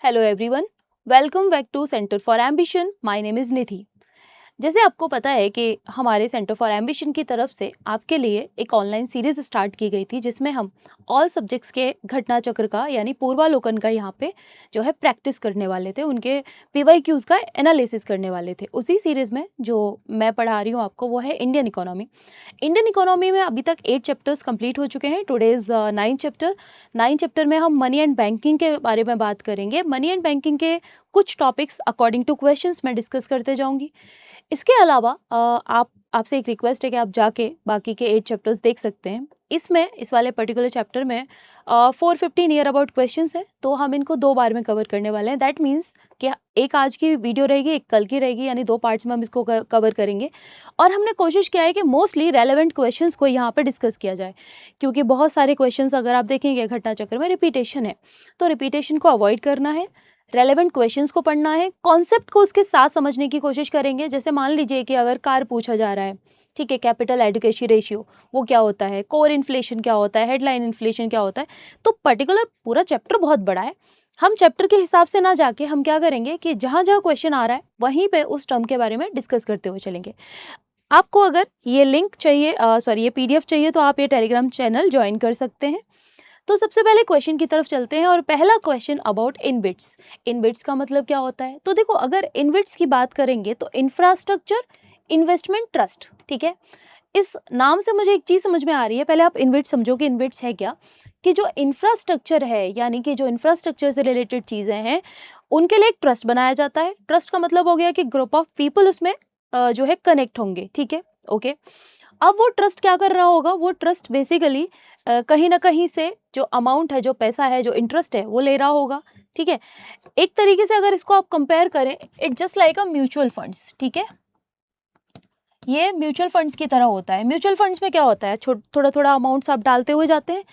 Hello everyone, welcome back to centre for ambition. My name is Nidhi. जैसे आपको पता है कि हमारे सेंटर फॉर एम्बिशन की तरफ से आपके लिए एक ऑनलाइन सीरीज स्टार्ट की गई थी, जिसमें हम ऑल सब्जेक्ट्स के घटना चक्र का यानी पूर्वालोकन का यहाँ पे जो है प्रैक्टिस करने वाले थे, उनके पीवाईक्यूज का एनालिसिस करने वाले थे। उसी सीरीज में जो मैं पढ़ा रही हूँ आपको वो है इंडियन इकोनॉमी। इंडियन इकोनॉमी में अभी तक 8 चैप्टर्स कंप्लीट हो चुके हैं। Today is 9 chapter. 9 चैप्टर में हम मनी एंड बैंकिंग के बारे में बात करेंगे। मनी एंड बैंकिंग के कुछ टॉपिक्स अकॉर्डिंग टू क्वेश्चंस मैं डिस्कस करते जाऊंगी। इसके अलावा आप आपसे एक रिक्वेस्ट है कि आप जाके बाकी के 8 चैप्टर्स देख सकते हैं। इसमें इस वाले पर्टिकुलर चैप्टर में 450 नियर अबाउट क्वेश्चंस हैं, तो हम इनको 2 बार में कवर करने वाले हैं। दैट मीन्स कि एक आज की वीडियो रहेगी, एक कल की रहेगी, यानी 2 पार्ट्स में हम इसको कवर करेंगे। और हमने कोशिश किया है कि मोस्टली रेलेवेंट क्वेश्चंस को यहाँ पे डिस्कस किया जाए, क्योंकि बहुत सारे क्वेश्चंस अगर आप देखेंगे घटना चक्र में रिपीटेशन है, तो रिपीटेशन को अवॉइड करना है, रेलेवेंट क्वेश्चंस को पढ़ना है, कॉन्सेप्ट को उसके साथ समझने की कोशिश करेंगे। जैसे मान लीजिए कि अगर कार पूछा जा रहा है, ठीक है, कैपिटल एडुकेसी रेशियो वो क्या होता है, कोर इन्फ्लेशन क्या होता है, हेडलाइन इन्फ्लेशन क्या होता है, तो पर्टिकुलर पूरा चैप्टर बहुत बड़ा है। हम चैप्टर के हिसाब से ना जाके हम क्या करेंगे कि जहाँ जहाँ क्वेश्चन आ रहा है वहीं पे उस टर्म के बारे में डिस्कस करते हुए चलेंगे। आपको अगर ये लिंक चाहिए, सॉरी ये पीडीएफ चाहिए, तो आप ये टेलीग्राम चैनल ज्वाइन कर सकते हैं। तो सबसे पहले क्वेश्चन की तरफ चलते हैं, और पहला क्वेश्चन अबाउट इनबिट्स। इनबिट्स का मतलब क्या होता है? तो देखो, अगर इनबिट्स की बात करेंगे तो इंफ्रास्ट्रक्चर इन्वेस्टमेंट ट्रस्ट, ठीक है। इस नाम से मुझे एक चीज समझ में आ रही है, पहले आप इनबिट्स समझो कि इनबिट्स है क्या। कि जो इंफ्रास्ट्रक्चर है, यानी कि जो इंफ्रास्ट्रक्चर से रिलेटेड चीजें हैं, उनके लिए एक ट्रस्ट बनाया जाता है। ट्रस्ट का मतलब हो गया कि ग्रुप ऑफ पीपल उसमें जो है कनेक्ट होंगे, ठीक है, ओके। अब वो ट्रस्ट क्या कर रहा होगा? वो ट्रस्ट बेसिकली कहीं ना कहीं से जो अमाउंट है, जो पैसा है, जो इंटरेस्ट है, वो ले रहा होगा, ठीक है। एक तरीके से अगर इसको आप कंपेयर करें, it just like a mutual funds, ठीक है। ये म्यूचुअल फंड्स की तरह होता है। म्यूचुअल फंड्स में क्या होता है, थोड़ा थोड़ा अमाउंट्स आप डालते हुए जाते हैं,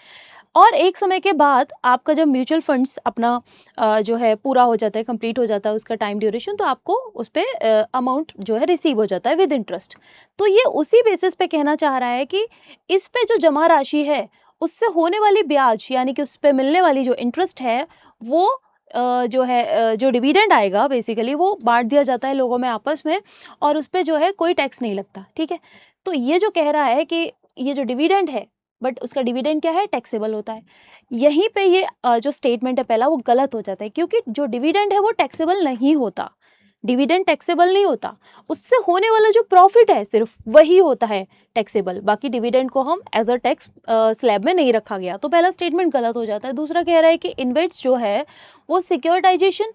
और एक समय के बाद आपका जब म्यूचुअल फंड्स अपना जो है पूरा हो जाता है, कंप्लीट हो जाता है उसका टाइम ड्यूरेशन, तो आपको उस पर अमाउंट जो है रिसीव हो जाता है विद इंटरेस्ट। तो ये उसी बेसिस पे कहना चाह रहा है कि इस पे जो जमा राशि है, उससे होने वाली ब्याज, यानी कि उस पे मिलने वाली जो इंटरेस्ट है, वो जो है जो डिविडेंड आएगा, बेसिकली वो बांट दिया जाता है लोगों में आपस में, और उस पे जो है कोई टैक्स नहीं लगता, ठीक है। तो ये जो कह रहा है कि ये जो डिविडेंड है, बट उसका डिविडेंड क्या है, टैक्सेबल होता है। यहीं पे ये जो स्टेटमेंट है पहला, वो गलत हो जाता है, क्योंकि जो डिविडेंड है वो टैक्सेबल नहीं होता। डिविडेंड टैक्सेबल नहीं होता, उससे होने वाला जो प्रॉफिट है सिर्फ वही होता है टैक्सेबल। बाकी डिविडेंड को हम एज अ टैक्स स्लैब में नहीं रखा गया, तो पहला स्टेटमेंट गलत हो जाता है। दूसरा कह रहा है कि इन्वेस्ट्स जो है वो securitisation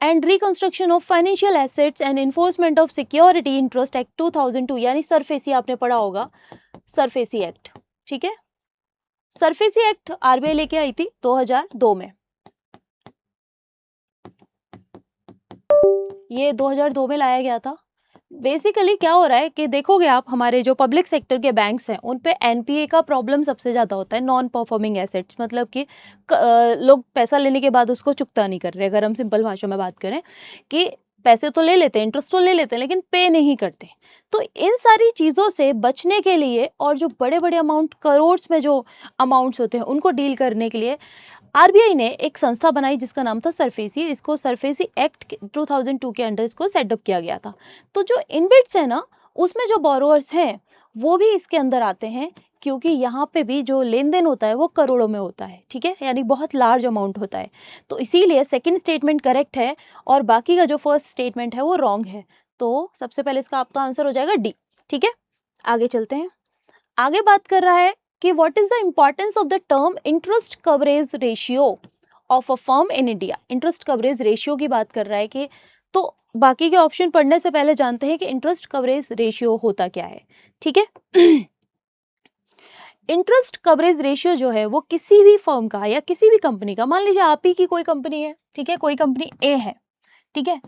and reconstruction of financial assets and enforcement of security interest act 2002, यानी सरफेसी आपने पढ़ा होगा, सरफेसी एक्ट, ठीक है। सरफेसी एक्ट आरबीआई लेके आई थी 2002 में। ये 2002 में लाया गया था। बेसिकली क्या हो रहा है कि देखोगे आप, हमारे जो पब्लिक सेक्टर के बैंक्स हैं उन पे एनपीए का प्रॉब्लम सबसे ज़्यादा होता है, नॉन परफॉर्मिंग एसेट्स, मतलब कि लोग पैसा लेने के बाद उसको चुकता नहीं कर रहे। अगर हम सिंपल भाषा में बात करें कि पैसे तो ले लेते हैं, इंटरेस्ट तो ले लेते हैं, लेकिन पे नहीं करते। तो इन सारी चीज़ों से बचने के लिए, और जो बड़े बड़े अमाउंट, करोड़ में जो अमाउंट्स होते हैं, उनको डील करने के लिए आरबीआई ने एक संस्था बनाई जिसका नाम था सरफेसी। इसको सरफेसी एक्ट 2002 के अंडर इसको सेटअप किया गया था। तो जो इनबिट्स है ना, उसमें जो बोरोअर्स हैं वो भी इसके अंदर आते हैं, क्योंकि यहाँ पे भी जो लेन देन होता है वो करोड़ों में होता है, ठीक है, यानी बहुत लार्ज अमाउंट होता है। तो इसीलिए सेकंड स्टेटमेंट करेक्ट है, और बाकी का जो फर्स्ट स्टेटमेंट है वो रॉन्ग है। तो सबसे पहले इसका आपका आंसर हो जाएगा डी, ठीक है। आगे चलते हैं। आगे बात कर रहा है कि what is the importance of the term interest coverage ratio of a firm in India. Interest coverage ratio की बात कर रहा है कि, तो बाकी के ऑप्शन पढ़ने से पहले जानते हैं कि इंटरेस्ट कवरेज रेशियो होता क्या है, ठीक है। इंटरेस्ट कवरेज रेशियो जो है वो किसी भी फर्म का या किसी भी कंपनी का, मान लीजिए आप ही की कोई कंपनी है, ठीक है, कोई कंपनी ए है, ठीक है।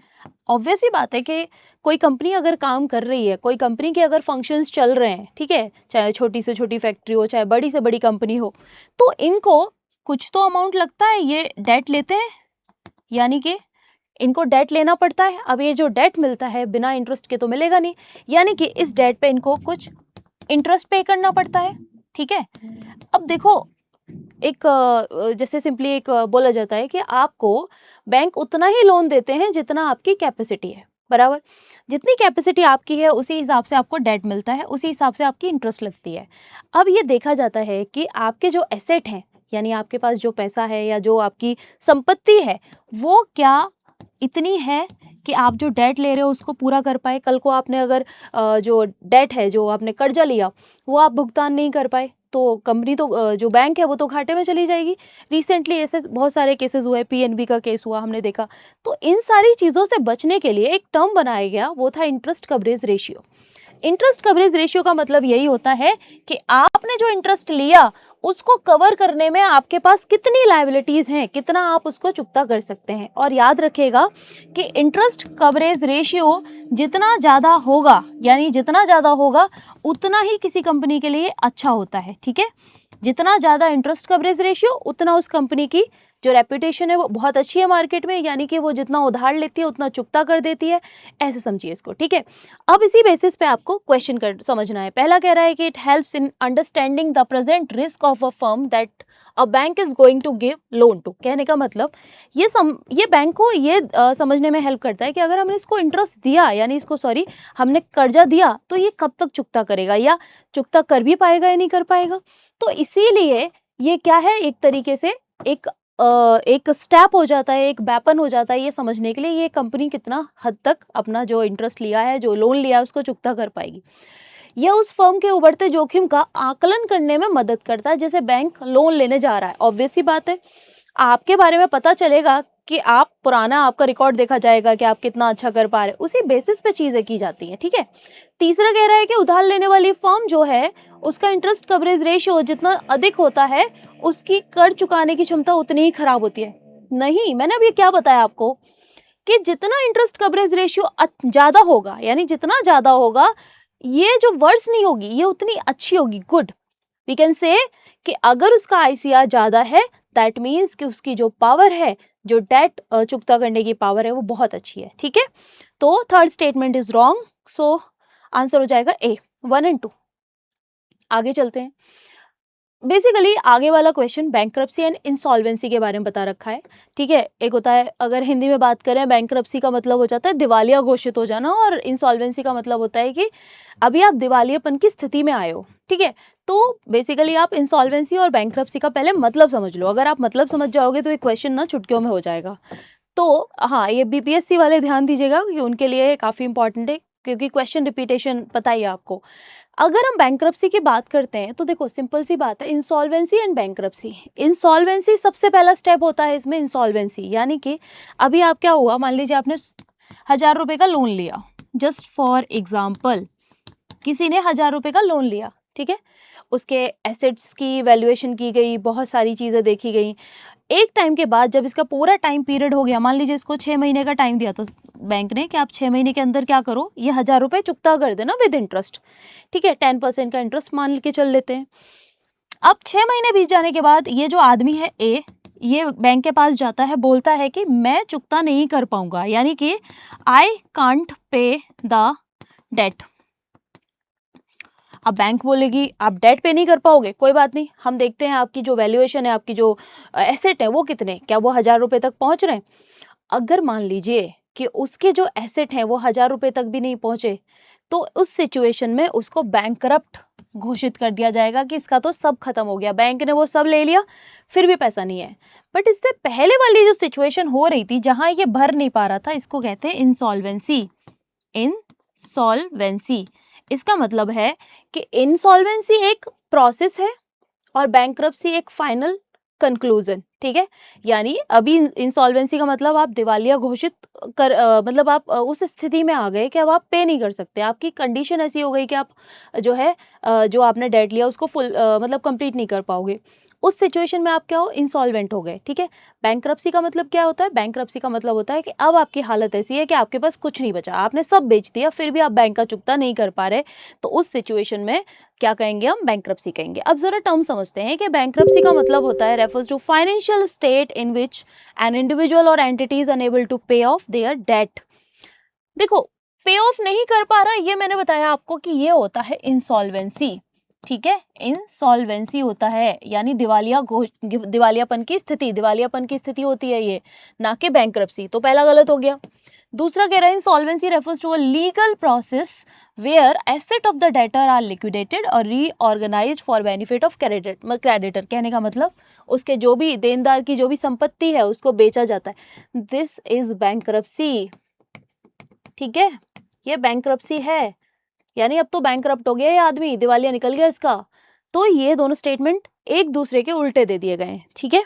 ऑब्वियस ही बात है कि कोई कंपनी अगर काम कर रही है, कोई कंपनी के अगर फंक्शंस चल रहे हैं, ठीक है, चाहे छोटी से छोटी फैक्ट्री हो, चाहे बड़ी से बड़ी कंपनी हो, तो इनको कुछ तो अमाउंट लगता है, ये डेट लेते हैं, यानी कि इनको डेट लेना पड़ता है। अब ये जो डेट मिलता है बिना इंटरेस्ट के तो मिलेगा नहीं, यानी कि इस डेट पे इनको कुछ इंटरेस्ट पे करना पड़ता है, ठीक है। अब देखो, एक जैसे सिंपली एक बोला जाता है कि आपको बैंक उतना ही लोन देते हैं जितना आपकी कैपेसिटी है, बराबर? जितनी कैपेसिटी आपकी है उसी हिसाब से आपको डेट मिलता है, उसी हिसाब से आपकी इंटरेस्ट लगती है। अब ये देखा जाता है कि आपके जो एसेट हैं, यानी आपके पास जो पैसा है या जो आपकी संपत्ति है, वो क्या इतनी है कि आप जो डेट ले रहे हो उसको पूरा कर पाए। कल को आपने अगर जो डेट है, जो आपने कर्जा लिया, वो आप भुगतान नहीं कर पाए, तो कंपनी तो जो बैंक है वो तो घाटे में चली जाएगी। रिसेंटली ऐसे बहुत सारे केसेस हुए, पीएनबी का केस हुआ, हमने देखा। तो इन सारी चीज़ों से बचने के लिए एक टर्म बनाया गया, वो था interest coverage ratio. Interest coverage ratio का मतलब यही होता है कि आपने जो इंटरेस्ट लिया उसको कवर करने में आपके पास कितनी लायबिलिटीज हैं, कितना आप उसको चुकता कर सकते हैं। और याद रखिएगा कि इंटरेस्ट कवरेज रेशियो जितना ज़्यादा होगा, यानी जितना ज़्यादा होगा उतना ही किसी कंपनी के लिए अच्छा होता है, ठीक है? जितना ज़्यादा इंटरेस्ट कवरेज रेशियो उतना उस कंपनी की जो रेपुटेशन है वो बहुत अच्छी है मार्केट में, यानी कि वो जितना उधार लेती है उतना चुकता कर देती है, ऐसे समझिए इसको, ठीक है? अब इसी बेसिस पे आपको क्वेश्चन कर समझना है। पहला कह रहा है कि it helps in understanding the present risk of a firm that a bank is going to give loan to. कहने का मतलब ये बैंक को ये समझने में हेल्प करता है कि अगर हमने इसको इंटरेस्ट दिया, यानी इसको सॉरी हमने कर्जा दिया, तो ये कब तक चुकता करेगा, या चुकता कर भी पाएगा या नहीं कर पाएगा। तो इसीलिए ये क्या है, एक तरीके से एक स्टेप हो जाता है, एक वेपन हो जाता है ये समझने के लिए ये कंपनी कितना हद तक अपना जो इंटरेस्ट लिया है, जो लोन लिया है, उसको चुकता कर पाएगी। यह उस फर्म के उभरते जोखिम का आकलन करने में मदद करता है, जैसे बैंक लोन लेने जा रहा है। ऑब्वियस सी बात है, आपके बारे में पता चलेगा कि आप पुराना आपका रिकॉर्ड देखा जाएगा कि आप कितना अच्छा कर पा रहे, उसी बेसिस पे चीजें की जाती हैं, ठीक है? तीसरा कह रहा है कि उधार लेने वाली फर्म जो है उसका इंटरेस्ट कवरेज रेशियो जितना अधिक होता है उसकी कर चुकाने की क्षमता उतनी ही खराब होती है। नहीं, मैंने अभी क्या बताया आपको कि जितना इंटरेस्ट कवरेज रेशियो ज्यादा होगा, यानी जितना ज्यादा होगा, ये जो वर्ड्स नहीं होगी ये उतनी अच्छी होगी, गुड। वी कैन से कि अगर उसका आईसीआर ज्यादा है, दैट मीन्स कि उसकी जो पावर है, जो डेट चुकता करने की पावर है, वो बहुत अच्छी है, ठीक है? तो third statement is wrong, so answer हो जाएगा ए, 1 एंड 2। आगे चलते हैं। बेसिकली आगे वाला क्वेश्चन बैंक्रप्सी एंड इंसॉल्वेंसी के बारे में बता रखा है, ठीक है? एक होता है, अगर हिंदी में बात करें, बैंक्रप्सी का मतलब हो जाता है दिवालिया घोषित हो जाना, और इंसॉल्वेंसी का मतलब होता है कि अभी आप दिवालियापन की स्थिति में आए हो, ठीक है? तो बेसिकली आप इंसॉल्वेंसी और बैंक्रप्सी का पहले मतलब समझ लो। अगर आप मतलब समझ जाओगे तो ये क्वेश्चन ना चुटकियों में हो जाएगा। तो हाँ, ये बीपीएससी वाले ध्यान दीजिएगा कि उनके लिए काफ़ी इंपॉर्टेंट है, क्योंकि क्वेश्चन रिपीटेशन पता ही है आपको। अगर हम बैंक्रप्सी की बात करते हैं तो देखो सिंपल सी बात है, इंसॉल्वेंसी एंड बैंक्रप्सी। इंसॉल्वेंसी सबसे पहला स्टेप होता है इसमें, इंसॉल्वेंसी यानी कि अभी आप क्या हुआ, मान लीजिए आपने 1000 रुपए का लोन लिया, जस्ट फॉर एग्जाम्पल किसी ने 1000 रुपए का लोन लिया, ठीक है? उसके एसेट्स की वैल्यूएशन की गई, बहुत सारी चीज़ें देखी गई। एक टाइम के बाद जब इसका पूरा टाइम पीरियड हो गया, मान लीजिए इसको 6 महीने का टाइम दिया था बैंक ने कि आप 6 महीने के अंदर क्या करो, ये 1000 रुपए चुकता कर देना विद इंटरेस्ट, ठीक है? 10% का इंटरेस्ट मान के चल लेते हैं। अब 6 महीने बीत जाने के बाद ये जो आदमी है ए, ये बैंक के पास जाता है, बोलता है कि मैं चुकता नहीं कर पाऊंगा, यानी कि I can't pay the debt. अब बैंक बोलेगी आप डेट पे नहीं कर पाओगे, कोई बात नहीं, हम देखते हैं आपकी जो वैल्यूएशन है, आपकी जो एसेट है वो कितने, क्या वो 1000 रुपए तक पहुंच रहे हैं? अगर मान लीजिए कि उसके जो एसेट हैं वो 1000 रुपए तक भी नहीं पहुंचे, तो उस सिचुएशन में उसको बैंकरप्ट घोषित कर दिया जाएगा कि इसका तो सब खत्म हो गया, बैंक ने वो सब ले लिया, फिर भी पैसा नहीं है। बट इससे पहले वाली जो सिचुएशन हो रही थी जहां ये भर नहीं पा रहा था, इसको कहते हैं इंसॉल्वेंसी। इंसॉल्वेंसी, इसका मतलब है कि इंसॉल्वेंसी एक प्रोसेस है और बैंक्रप्सी एक फाइनल कंक्लूजन, ठीक है? यानी अभी इंसॉल्वेंसी का मतलब आप दिवालिया घोषित कर मतलब आप उस स्थिति में आ गए कि अब आप पे नहीं कर सकते, आपकी कंडीशन ऐसी हो गई कि आप जो है जो आपने डेट लिया उसको फुल मतलब कंप्लीट नहीं कर पाओगे। उस सिचुएशन में आप क्या हो, इंसॉल्वेंट हो गए, ठीक है? बैंक्रप्सी का मतलब क्या होता है? बैंक्रप्सी का मतलब होता है कि अब आपकी हालत ऐसी है कि आपके पास कुछ नहीं बचा, आपने सब बेच दिया, फिर भी आप बैंक का चुकता नहीं कर पा रहे, तो उस सिचुएशन में क्या कहेंगे हम? बैंक्रप्सी कहेंगे। अब जरा टर्म समझते हैं कि बैंक्रप्सी का मतलब होता है refers to financial state in which an individual और entity is unable to pay off their debt. देखो, पे ऑफ नहीं कर पा रहा, ये मैंने बताया आपको कि ये होता है इंसॉल्वेंसी। ठीक है, इंसॉल्वेंसी होता है यानी दिवालियापन की स्थिति होती है ये, ना कि बैंक्रप्सी। तो पहला गलत हो गया। दूसरा कह रहा है insolvency refers to a legal process where asset of the debtor are liquidated और reorganised for benefit of creditor. कहने का मतलब उसके जो भी देनदार की जो भी संपत्ति है उसको बेचा जाता है। This is bankruptcy. ठीक है, ये बैंक्रप्सी है, यानी अब तो बैंकरप्ट हो गया ये आदमी, दिवालिया निकल गया इसका। तो ये दोनों स्टेटमेंट एक दूसरे के उल्टे दे दिए गए हैं। ठीक है,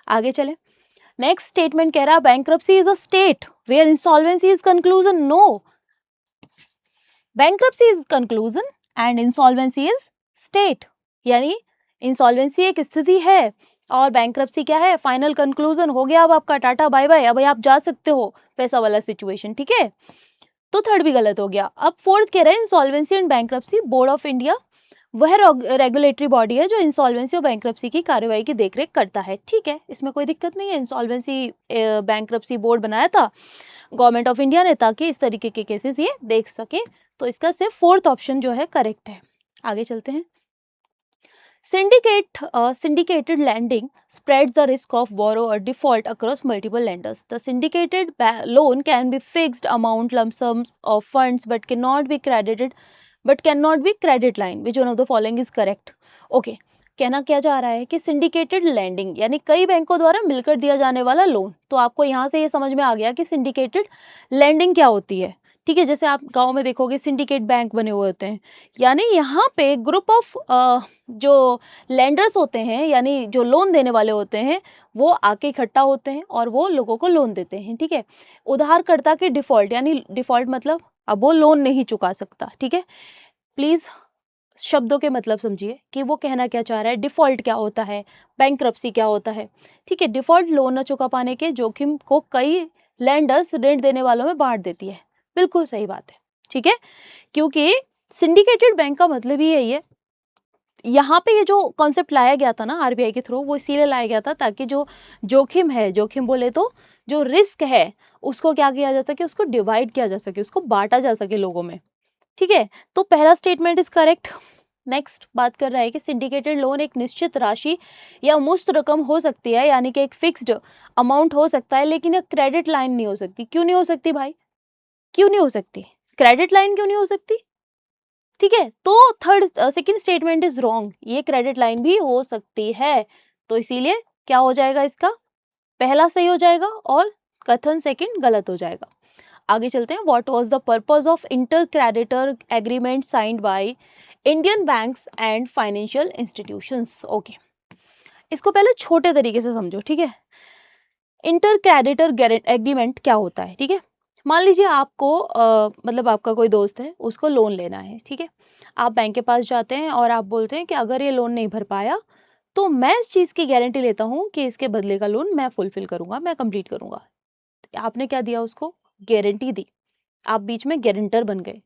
आगे चले। नेक्स्ट स्टेटमेंट कह रहा है bankruptcy is a state where insolvency is conclusion. No, bankruptcy is conclusion and insolvency is state. यानी इंसॉल्वेंसी एक स्थिति है और बैंक्रप्सी क्या है, फाइनल कंक्लूजन। हो गया अब आपका, टाटा बाय बाय, अब आप जा सकते हो, पैसा वाला सिचुएशन। ठीक है, तो थर्ड भी गलत हो गया। अब फोर्थ कह रहे हैं insolvency and bankruptcy, board of India वह रेगुलेटरी बॉडी है जो इंसॉल्वेंसी और बैंक्रप्सी की कार्यवाही की देखरेख करता है। ठीक है, इसमें कोई दिक्कत नहीं है। इंसॉल्वेंसी बैंक्रप्सी बोर्ड बनाया था गवर्नमेंट ऑफ इंडिया ने, ताकि इस तरीके के केसेस ये देख सके। तो इसका सिर्फ फोर्थ ऑप्शन जो है करेक्ट है। आगे चलते हैं। Syndicated lending spreads the risk of borrower default across multiple lenders. The syndicated loan can be fixed amount lump sums of funds but cannot be credit line. Which one of the following is correct? Okay. कहना क्या चाह रहा है कि syndicated landing यानी कई बैंकों द्वारा मिलकर दिया जाने वाला लोन। तो आपको यहाँ से ये समझ में आ गया कि सिंडिकेटेड लैंडिंग क्या होती है। ठीक है, जैसे आप गांव में देखोगे सिंडिकेट बैंक बने हुए होते हैं, यानी यहाँ पे ग्रुप ऑफ जो लेंडर्स होते हैं यानी जो लोन देने वाले होते हैं वो आके इकट्ठा होते हैं और वो लोगों को लोन देते हैं। ठीक है, उधारकर्ता की डिफॉल्ट यानी डिफॉल्ट मतलब अब वो लोन नहीं चुका सकता। ठीक है, प्लीज शब्दों के मतलब समझिए कि वो कहना क्या चाह रहा है। डिफॉल्ट क्या होता है, बैंक्रप्सी क्या होता है। ठीक है, डिफॉल्ट लोन न चुका पाने के जोखिम को कई लेंडर्स ऋण देने वालों में बांट देती है। बिल्कुल सही बात है। ठीक है, क्योंकि सिंडिकेटेड बैंक का मतलब ही यही है। यहाँ पे ये जो कॉन्सेप्ट लाया गया था ना आरबीआई के थ्रू, वो इसीलिए लाया गया था ताकि जो जोखिम है, जोखिम बोले तो जो रिस्क है, उसको क्या किया जा सके, उसको डिवाइड किया जा सके, उसको बांटा जा सके लोगों में। ठीक है, तो पहला स्टेटमेंट इज करेक्ट। नेक्स्ट बात कर रहा है कि सिंडिकेटेड लोन एक निश्चित राशि या मुफ्त रकम हो सकती है, यानी कि एक फिक्स्ड अमाउंट हो सकता है, लेकिन एक क्रेडिट लाइन नहीं हो सकती। क्यों नहीं हो सकती भाई, क्यों नहीं हो सकती, क्रेडिट लाइन क्यों नहीं हो सकती? ठीक है, तो सेकंड स्टेटमेंट इज रॉन्ग, ये क्रेडिट लाइन भी हो सकती है। तो इसीलिए क्या हो जाएगा, इसका पहला सही हो जाएगा और कथन सेकंड गलत हो जाएगा। आगे चलते हैं। What was the purpose of inter creditor agreement signed by Indian banks and financial institutions. Okay, इसको पहले छोटे तरीके से समझो। ठीक है, इंटर क्रेडिटर एग्रीमेंट क्या होता है। ठीक है, मान लीजिए आपको मतलब आपका कोई दोस्त है, उसको लोन लेना है। ठीक है, आप बैंक के पास जाते हैं और आप बोलते हैं कि अगर ये लोन नहीं भर पाया तो मैं इस चीज़ की गारंटी लेता हूँ कि इसके बदले का लोन मैं फुलफिल करूंगा, मैं कंप्लीट करूंगा। आपने क्या दिया उसको, गारंटी दी, आप बीच में गारंटर बन गए।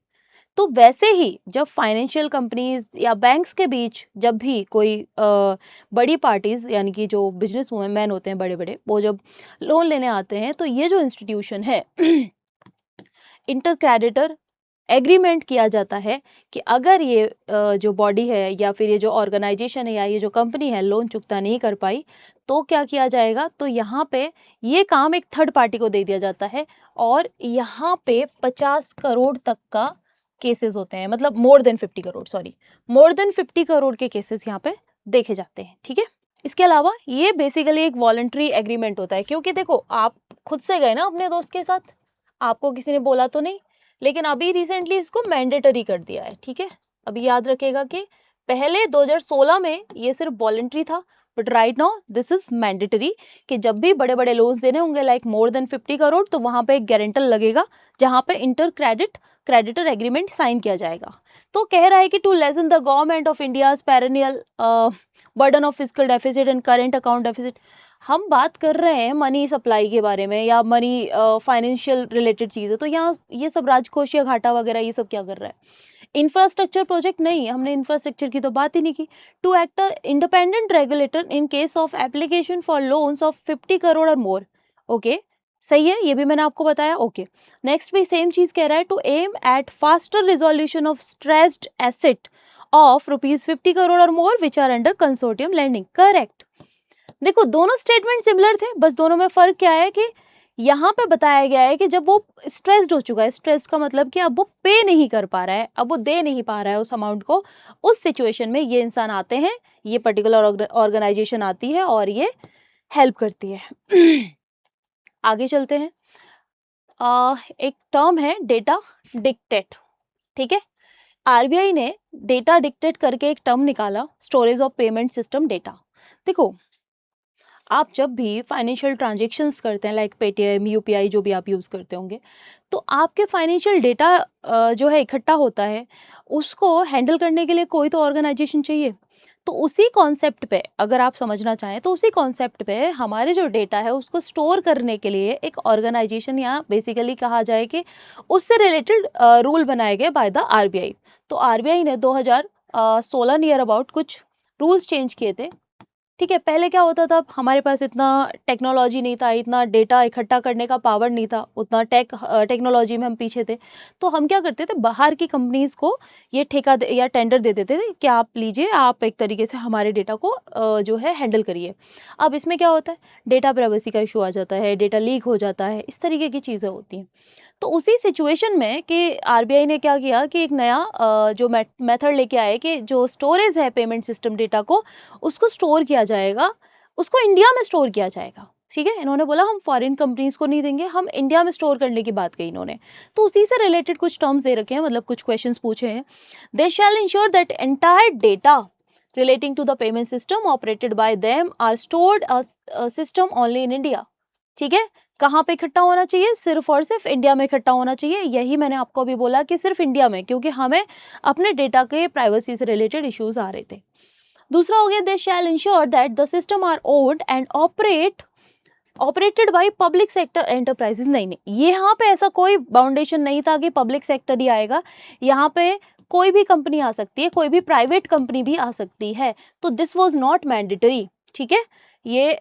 तो वैसे ही जब फाइनेंशियल कंपनीज या बैंक्स के बीच जब भी कोई बड़ी पार्टीज यानी कि जो बिजनेस मैन होते हैं बड़े बड़े, वो जब लोन लेने आते हैं तो ये जो इंस्टीट्यूशन है इंटर क्रेडिटर एग्रीमेंट किया जाता है कि अगर ये जो बॉडी है या फिर ये जो ऑर्गेनाइजेशन है या ये जो कंपनी है लोन चुकता नहीं कर पाई तो क्या किया जाएगा, तो यहाँ पे ये काम एक थर्ड पार्टी को दे दिया जाता है और यहाँ पे 50 करोड़ तक का केसेस होते हैं, मतलब more than 50 crore, sorry more than 50 crore के केसेस यहाँ पे देखे जाते हैं। ठीक है, इसके अलावा ये बेसिकली एक वॉलंटरी एग्रीमेंट होता है, क्योंकि देखो आप खुद से गए ना अपने दोस्त के साथ, आपको किसी ने बोला तो नहीं, लेकिन अभी रिसेंटली इसको मैंडेटरी कर दिया है। ठीक है, अभी याद रखेगा कि पहले 2016 में ये सिर्फ वॉलंटरी था, but right now this is mandatory कि जब भी बड़े बड़े लोन्स देने होंगे लाइक मोर देन 50 करोड़ तो वहां पे एक गारंटर लगेगा जहां पे इंटर क्रेडिटर एग्रीमेंट साइन किया जाएगा। तो कह रहा है कि to lessen the government of India perennial burden of fiscal deficit and current account deficit. हम बात कर रहे हैं मनी सप्लाई के बारे में या मनी फाइनेंशियल रिलेटेड चीज़ है, तो यहाँ ये सब राजकोषीय घाटा वगैरह ये सब क्या कर रहा है। इंफ्रास्ट्रक्चर प्रोजेक्ट नहीं, हमने इंफ्रास्ट्रक्चर की तो बात ही नहीं की। To act independent regulator in case of application for loans of 50 crore और मोर। ओके, सही है, ये भी मैंने आपको बताया। ओके, नेक्स्ट भी सेम चीज कह रहा है, to aim at faster resolution of stressed asset of ₹50 crore और more which are under consortium lending. Correct. देखो दोनों स्टेटमेंट सिमिलर थे, बस दोनों में फर्क क्या है कि यहाँ पे बताया गया है कि जब वो स्ट्रेस्ड हो चुका है, स्ट्रेस का मतलब कि अब वो पे नहीं कर पा रहा है, अब वो दे नहीं पा रहा है उस अमाउंट को, उस सिचुएशन में ये इंसान आते हैं, ये पर्टिकुलर ऑर्गेनाइजेशन आती है और ये हेल्प करती है। आगे चलते हैं। एक टर्म है डेटा डिक्टेट, ठीक है। आरबीआई ने डेटा डिक्टेट करके एक टर्म निकाला, storage of payment system data. देखो आप जब भी फाइनेंशियल ट्रांजेक्शन्स करते हैं, लाइक पेटीएम, यूपीआई, जो भी आप यूज़ करते होंगे, तो आपके फाइनेंशियल डेटा जो है इकट्ठा होता है, उसको हैंडल करने के लिए कोई तो ऑर्गेनाइजेशन चाहिए। तो उसी कॉन्सेप्ट पे अगर आप समझना चाहें, तो उसी कॉन्सेप्ट पे हमारे जो डेटा है उसको स्टोर करने के लिए एक ऑर्गेनाइजेशन, या बेसिकली कहा जाए कि उससे रिलेटेड रूल बनाए गए बाय द आरबीआई। तो आरबीआई ने 2016 नियर अबाउट कुछ रूल्स चेंज किए थे। ठीक है, पहले क्या होता था, हमारे पास इतना टेक्नोलॉजी नहीं था, इतना डेटा इकट्ठा करने का पावर नहीं था, उतना टेक्नोलॉजी में हम पीछे थे। तो हम क्या करते थे, बाहर की कंपनीज को ये ठेका या टेंडर दे देते थे कि आप लीजिए, आप एक तरीके से हमारे डेटा को जो है हैंडल करिए। अब इसमें क्या होता है, डेटा प्राइवेसी का इशू आ जाता है, डेटा लीक हो जाता है, इस तरीके की चीज़ें होती हैं। तो उसी सिचुएशन में कि आरबीआई ने क्या किया कि एक नया जो मेथड लेके आए कि जो स्टोरेज है पेमेंट सिस्टम डेटा को, उसको स्टोर किया जाएगा, उसको इंडिया में स्टोर किया जाएगा। ठीक है, इन्होंने बोला हम फॉरेन कंपनीज को नहीं देंगे, हम इंडिया में स्टोर करने की बात कही इन्होंने। तो उसी से रिलेटेड कुछ टर्म्स दे रखे हैं, मतलब कुछ क्वेश्चंस पूछे हैं। They shall ensure that entire data relating to the payment system operated by them are stored a system only in India। ठीक है, कहाँ पे इकट्ठा होना चाहिए, सिर्फ और सिर्फ इंडिया में इकट्ठा होना चाहिए। यही मैंने आपको अभी बोला कि सिर्फ इंडिया में, क्योंकि हमें अपने डेटा के प्राइवेसी से रिलेटेड इश्यूज आ रहे थे। दूसरा हो गया, they shall ensure that the system are owned and operated by public sector enterprises. नहीं नहीं, ये यहाँ पे ऐसा कोई बाउंडेशन नहीं था कि पब्लिक सेक्टर ही आएगा। यहाँ पे कोई भी कंपनी आ सकती है, कोई भी प्राइवेट कंपनी भी आ सकती है। तो दिस वाज नॉट मैंडेटरी। ठीक है, ये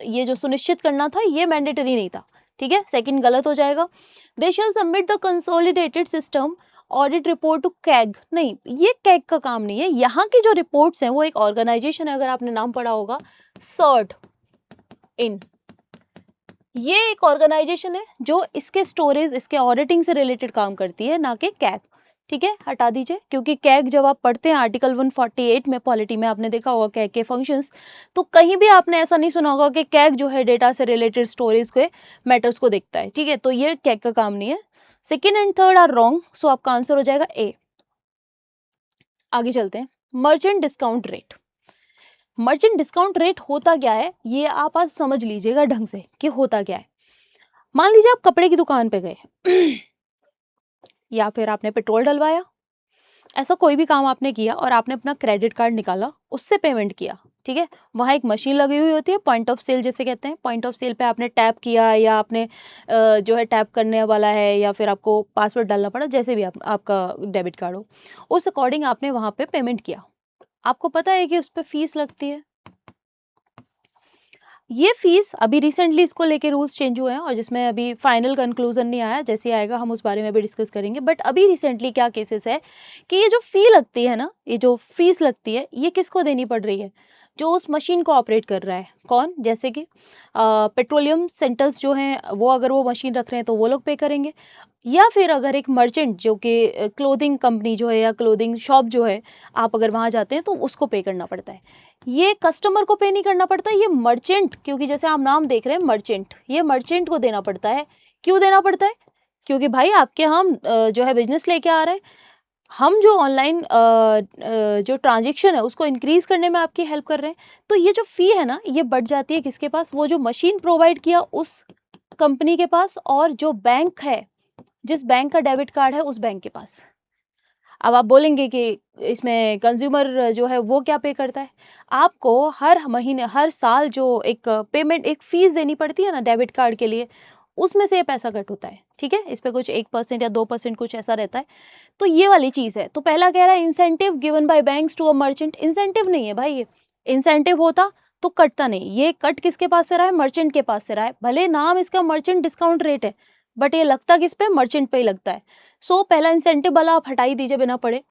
ये जो सुनिश्चित करना था ये मैंडेटरी नहीं था। ठीक है, सेकंड गलत हो जाएगा। They shall submit the consolidated system audit report to CAG. नहीं, ये कैग का काम नहीं है। यहाँ की जो रिपोर्ट्स हैं वो एक ऑर्गेनाइजेशन है, अगर आपने नाम पढ़ा होगा, सर्ट इन। ये एक ऑर्गेनाइजेशन है जो इसके स्टोरेज, इसके ऑडिटिंग से रिलेटेड काम करती है, ना कि कैग। ठीक है, हटा दीजिए, क्योंकि कैग जब आप पढ़ते हैं आर्टिकल 148 में पॉलिटी में, आपने देखा होगा कैग के फंक्शंस, तो कहीं भी आपने ऐसा नहीं सुना होगा कि कैग जो है डेटा से रिलेटेड स्टोरेज के मैटर्स को देखता है। ठीक है, तो ये कैग का काम नहीं है। Second and third are wrong, so आपका आंसर हो जाएगा ए। आगे चलते हैं, merchant discount rate. Merchant discount rate होता क्या है, ये आप आज समझ लीजिएगा ढंग से कि होता क्या है। मान लीजिए आप कपड़े की दुकान पे गए या फिर आपने पेट्रोल डलवाया, ऐसा कोई भी काम आपने किया और आपने अपना क्रेडिट कार्ड निकाला, उससे पेमेंट किया। ठीक है, वहाँ एक मशीन लगी हुई होती है, पॉइंट ऑफ सेल जिसे कहते हैं। पॉइंट ऑफ सेल पे आपने टैप किया, या आपने जो है टैप करने वाला है, या फिर आपको पासवर्ड डालना पड़ा, जैसे भी आपका डेबिट कार्ड हो, उस अकॉर्डिंग आपने वहाँ पे पेमेंट किया। आपको पता है कि उस पर फीस लगती है। ये फीस अभी रिसेंटली इसको लेके रूल्स चेंज हुए हैं, और जिसमें अभी फाइनल कंक्लूजन नहीं आया, जैसे आएगा हम उस बारे में भी डिस्कस करेंगे। बट अभी रिसेंटली क्या केसेस है कि ये जो फी लगती है ना, ये जो फीस लगती है, ये किसको देनी पड़ रही है, जो उस मशीन को ऑपरेट कर रहा है। कौन, जैसे कि पेट्रोलियम सेंटर्स जो हैं, वो अगर वो मशीन रख रहे हैं तो वो लोग पे करेंगे, या फिर अगर एक मर्चेंट जो कि क्लोथिंग कंपनी जो है या क्लोथिंग शॉप जो है, आप अगर वहाँ जाते हैं तो उसको पे करना पड़ता है। ये कस्टमर को पे नहीं करना पड़ता, ये मर्चेंट, क्योंकि जैसे आप नाम देख रहे हैं मर्चेंट, ये मर्चेंट को देना पड़ता है। क्यों देना पड़ता है, क्योंकि भाई आपके हम जो है बिजनेस लेके आ रहे हैं, हम जो ऑनलाइन जो ट्रांजेक्शन है उसको इंक्रीज करने में आपकी हेल्प कर रहे हैं। तो ये जो फी है ना, ये बढ़ जाती है किसके पास, वो जो मशीन प्रोवाइड किया उस कंपनी के पास, और जो बैंक है, जिस बैंक का डेबिट कार्ड है उस बैंक के पास। अब आप बोलेंगे कि इसमें कंज्यूमर जो है वो क्या पे करता है। आपको हर महीने, हर साल जो एक पेमेंट, एक फीस देनी पड़ती है ना डेबिट कार्ड के लिए, उसमें से ये पैसा कट होता है। ठीक है, इस पे कुछ 1% या 2% कुछ ऐसा रहता है। तो ये वाली चीज़ है। तो पहला कह रहा है incentive given by banks to a merchant. Incentive नहीं है भाई, ये इंसेंटिव होता तो कटता नहीं। ये कट किसके पास से रहा है, मर्चेंट के पास से रहा है। भले नाम इसका मर्चेंट डिस्काउंट रेट है, बट ये लगता किस पे, मर्चेंट पे ही लगता है। सो पहला इंसेंटिव वाला आप हटा ही दीजिए बिना पढ़े।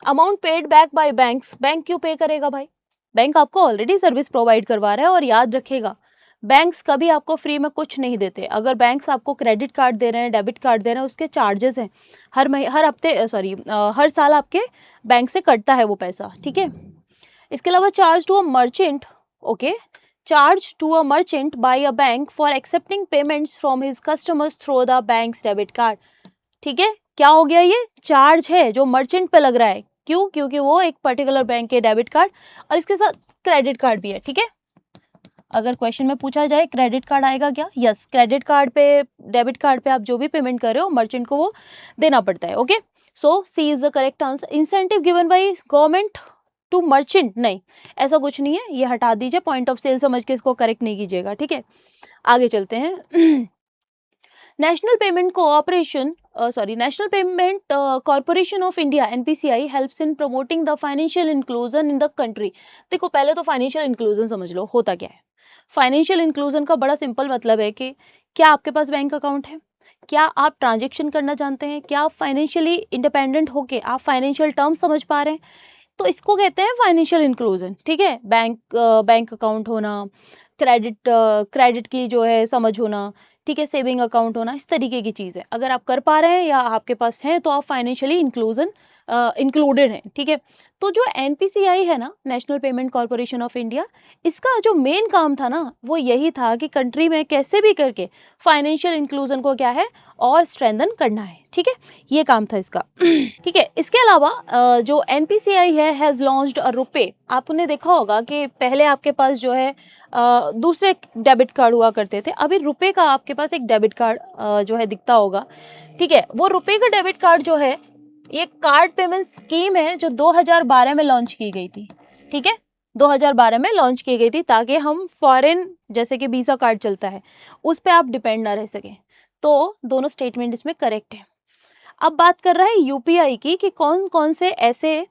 Amount paid back by banks, bank क्यों पे करेगा भाई? बैंक आपको ऑलरेडी सर्विस प्रोवाइड करवा रहा है। और याद रखिएगा, बैंक्स कभी आपको फ्री में कुछ नहीं देते। अगर बैंक्स आपको क्रेडिट कार्ड दे रहे हैं, डेबिट कार्ड दे रहे हैं, उसके चार्जेस हैं। हर हफ्ते सॉरी हर साल आपके बैंक से कटता है वो पैसा, ठीक है। इसके अलावा charge to a merchant, okay, charge to a merchant by a bank for accepting payments from his customers through the bank's debit card, ठीक है। क्या हो गया? ये चार्ज है जो मर्चेंट पे लग रहा है। क्यों? क्योंकि वो एक पर्टिकुलर बैंक के डेबिट कार्ड और इसके साथ क्रेडिट कार्ड भी है, ठीक है। अगर क्वेश्चन में पूछा जाए क्रेडिट कार्ड आएगा क्या? यस, क्रेडिट कार्ड पे, डेबिट कार्ड पे आप जो भी पेमेंट कर रहे हो मर्चेंट को वो देना पड़ता है, okay. So C is the correct answer. Incentive given by government to merchant, नहीं, ऐसा कुछ नहीं है, ये हटा दीजिए। पॉइंट ऑफ सेल समझ के इसको करेक्ट नहीं कीजिएगा, ठीक है। आगे चलते हैं। National payment cooperation national payment corporation of India NPCI helps in promoting the financial inclusion in the country. देखो, पहले तो फाइनेंशियल इंक्लूजन समझ लो होता क्या है। फाइनेंशियल इंक्लूजन का बड़ा सिंपल मतलब है कि क्या आपके पास बैंक अकाउंट है, क्या आप ट्रांजेक्शन करना जानते हैं, क्या आप फाइनेंशियली इंडिपेंडेंट होके आप फाइनेंशियल टर्म्स समझ पा रहे हैं, तो इसको कहते हैं फाइनेंशियल इंक्लूजन, ठीक है। बैंक अकाउंट होना, क्रेडिट की जो है समझ होना, ठीक है, सेविंग अकाउंट होना, इस तरीके की चीज़ है। अगर आप कर पा रहे हैं या आपके पास है तो आप फाइनेंशियली इंक्लूडेड हैं, ठीक है। तो जो एनपीसीआई है ना, national payment corporation of India, इसका जो मेन काम था ना वो यही था कि कंट्री में कैसे भी करके फाइनेंशियल इंक्लूजन को क्या है और स्ट्रेंथन करना है, ठीक है। ये काम था इसका। ठीक है। इसके अलावा जो एनपीसीआई है हैज़ लॉन्च्ड अ रुपे। आपने देखा होगा कि पहले आपके पास जो है दूसरे डेबिट कार्ड हुआ करते थे, अभी रुपए का आपके पास एक डेबिट कार्ड जो है दिखता होगा, ठीक है। वो रुपए का डेबिट कार्ड जो है, ये कार्ड पेमेंट स्कीम है जो 2012 में लॉन्च की गई थी, ठीक है। 2012 में लॉन्च की गई थी ताकि हम फॉरेन, जैसे कि वीजा कार्ड चलता है, उस पे आप डिपेंड ना रह सकें। तो दोनों स्टेटमेंट इसमें करेक्ट है। अब बात कर रहा है यूपीआई की कि कौन कौन से ऐसे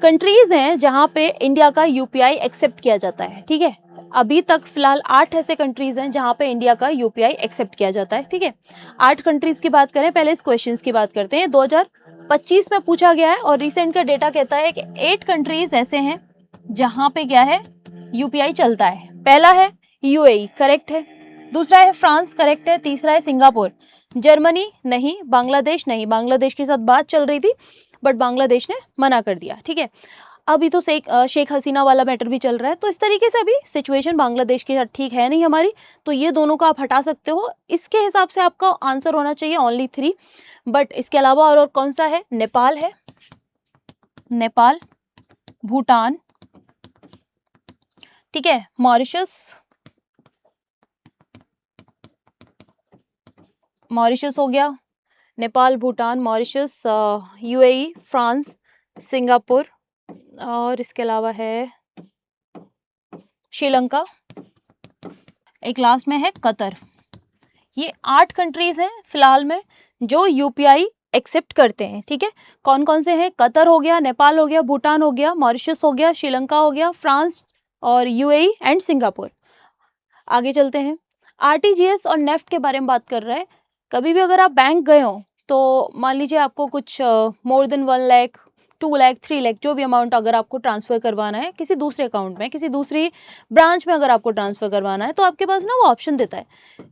कंट्रीज हैं जहां पे इंडिया का यूपीआई एक्सेप्ट किया जाता है, ठीक है। अभी तक फिलहाल 8 ऐसे कंट्रीज हैं जहां पे इंडिया का यूपीआई एक्सेप्ट किया जाता है, ठीक है। 8 कंट्रीज की बात करें, पहले इस क्वेश्चन की बात करते हैं। 2025 में पूछा गया है और रिसेंट का डेटा कहता है कि 8 कंट्रीज ऐसे हैं जहां पे क्या है, यूपीआई चलता है। पहला है यूएई, करेक्ट है। दूसरा है फ्रांस, करेक्ट है। तीसरा है सिंगापुर। जर्मनी नहीं, बांग्लादेश नहीं, बांग्लादेश के साथ बात चल रही थी बट बांग्लादेश ने मना कर दिया, ठीक है। अभी तो शेख हसीना वाला मैटर भी चल रहा है, तो इस तरीके से अभी सिचुएशन बांग्लादेश के साथ ठीक है नहीं हमारी, तो ये दोनों को आप हटा सकते हो। इसके हिसाब से आपका आंसर होना चाहिए ओनली 3। बट इसके अलावा और कौन सा है? नेपाल है, नेपाल, भूटान, ठीक है, मॉरिशस, मॉरिशस हो गया, Nepal, Bhutan, Mauritius, UAE, France, Singapore, और इसके अलावा है श्रीलंका, एक लास्ट में है कतर। ये 8 कंट्रीज हैं फिलहाल में जो यूपीआई एक्सेप्ट करते हैं, ठीक है। कौन कौन से हैं? कतर हो गया, नेपाल हो गया, भूटान हो गया, मॉरिशस हो गया, श्रीलंका हो गया, फ्रांस और यूएई एंड सिंगापुर। आगे चलते हैं। आरटीजीएस और नेफ्ट के बारे में बात कर रहे हैं। कभी भी अगर आप बैंक गए हो तो मान लीजिए आपको कुछ मोर देन 1 लाख, 2 लाख, 3 लाख, जो भी अमाउंट अगर आपको ट्रांसफ़र करवाना है किसी दूसरे अकाउंट में, किसी दूसरी ब्रांच में अगर आपको ट्रांसफ़र करवाना है, तो आपके पास ना वो ऑप्शन देता है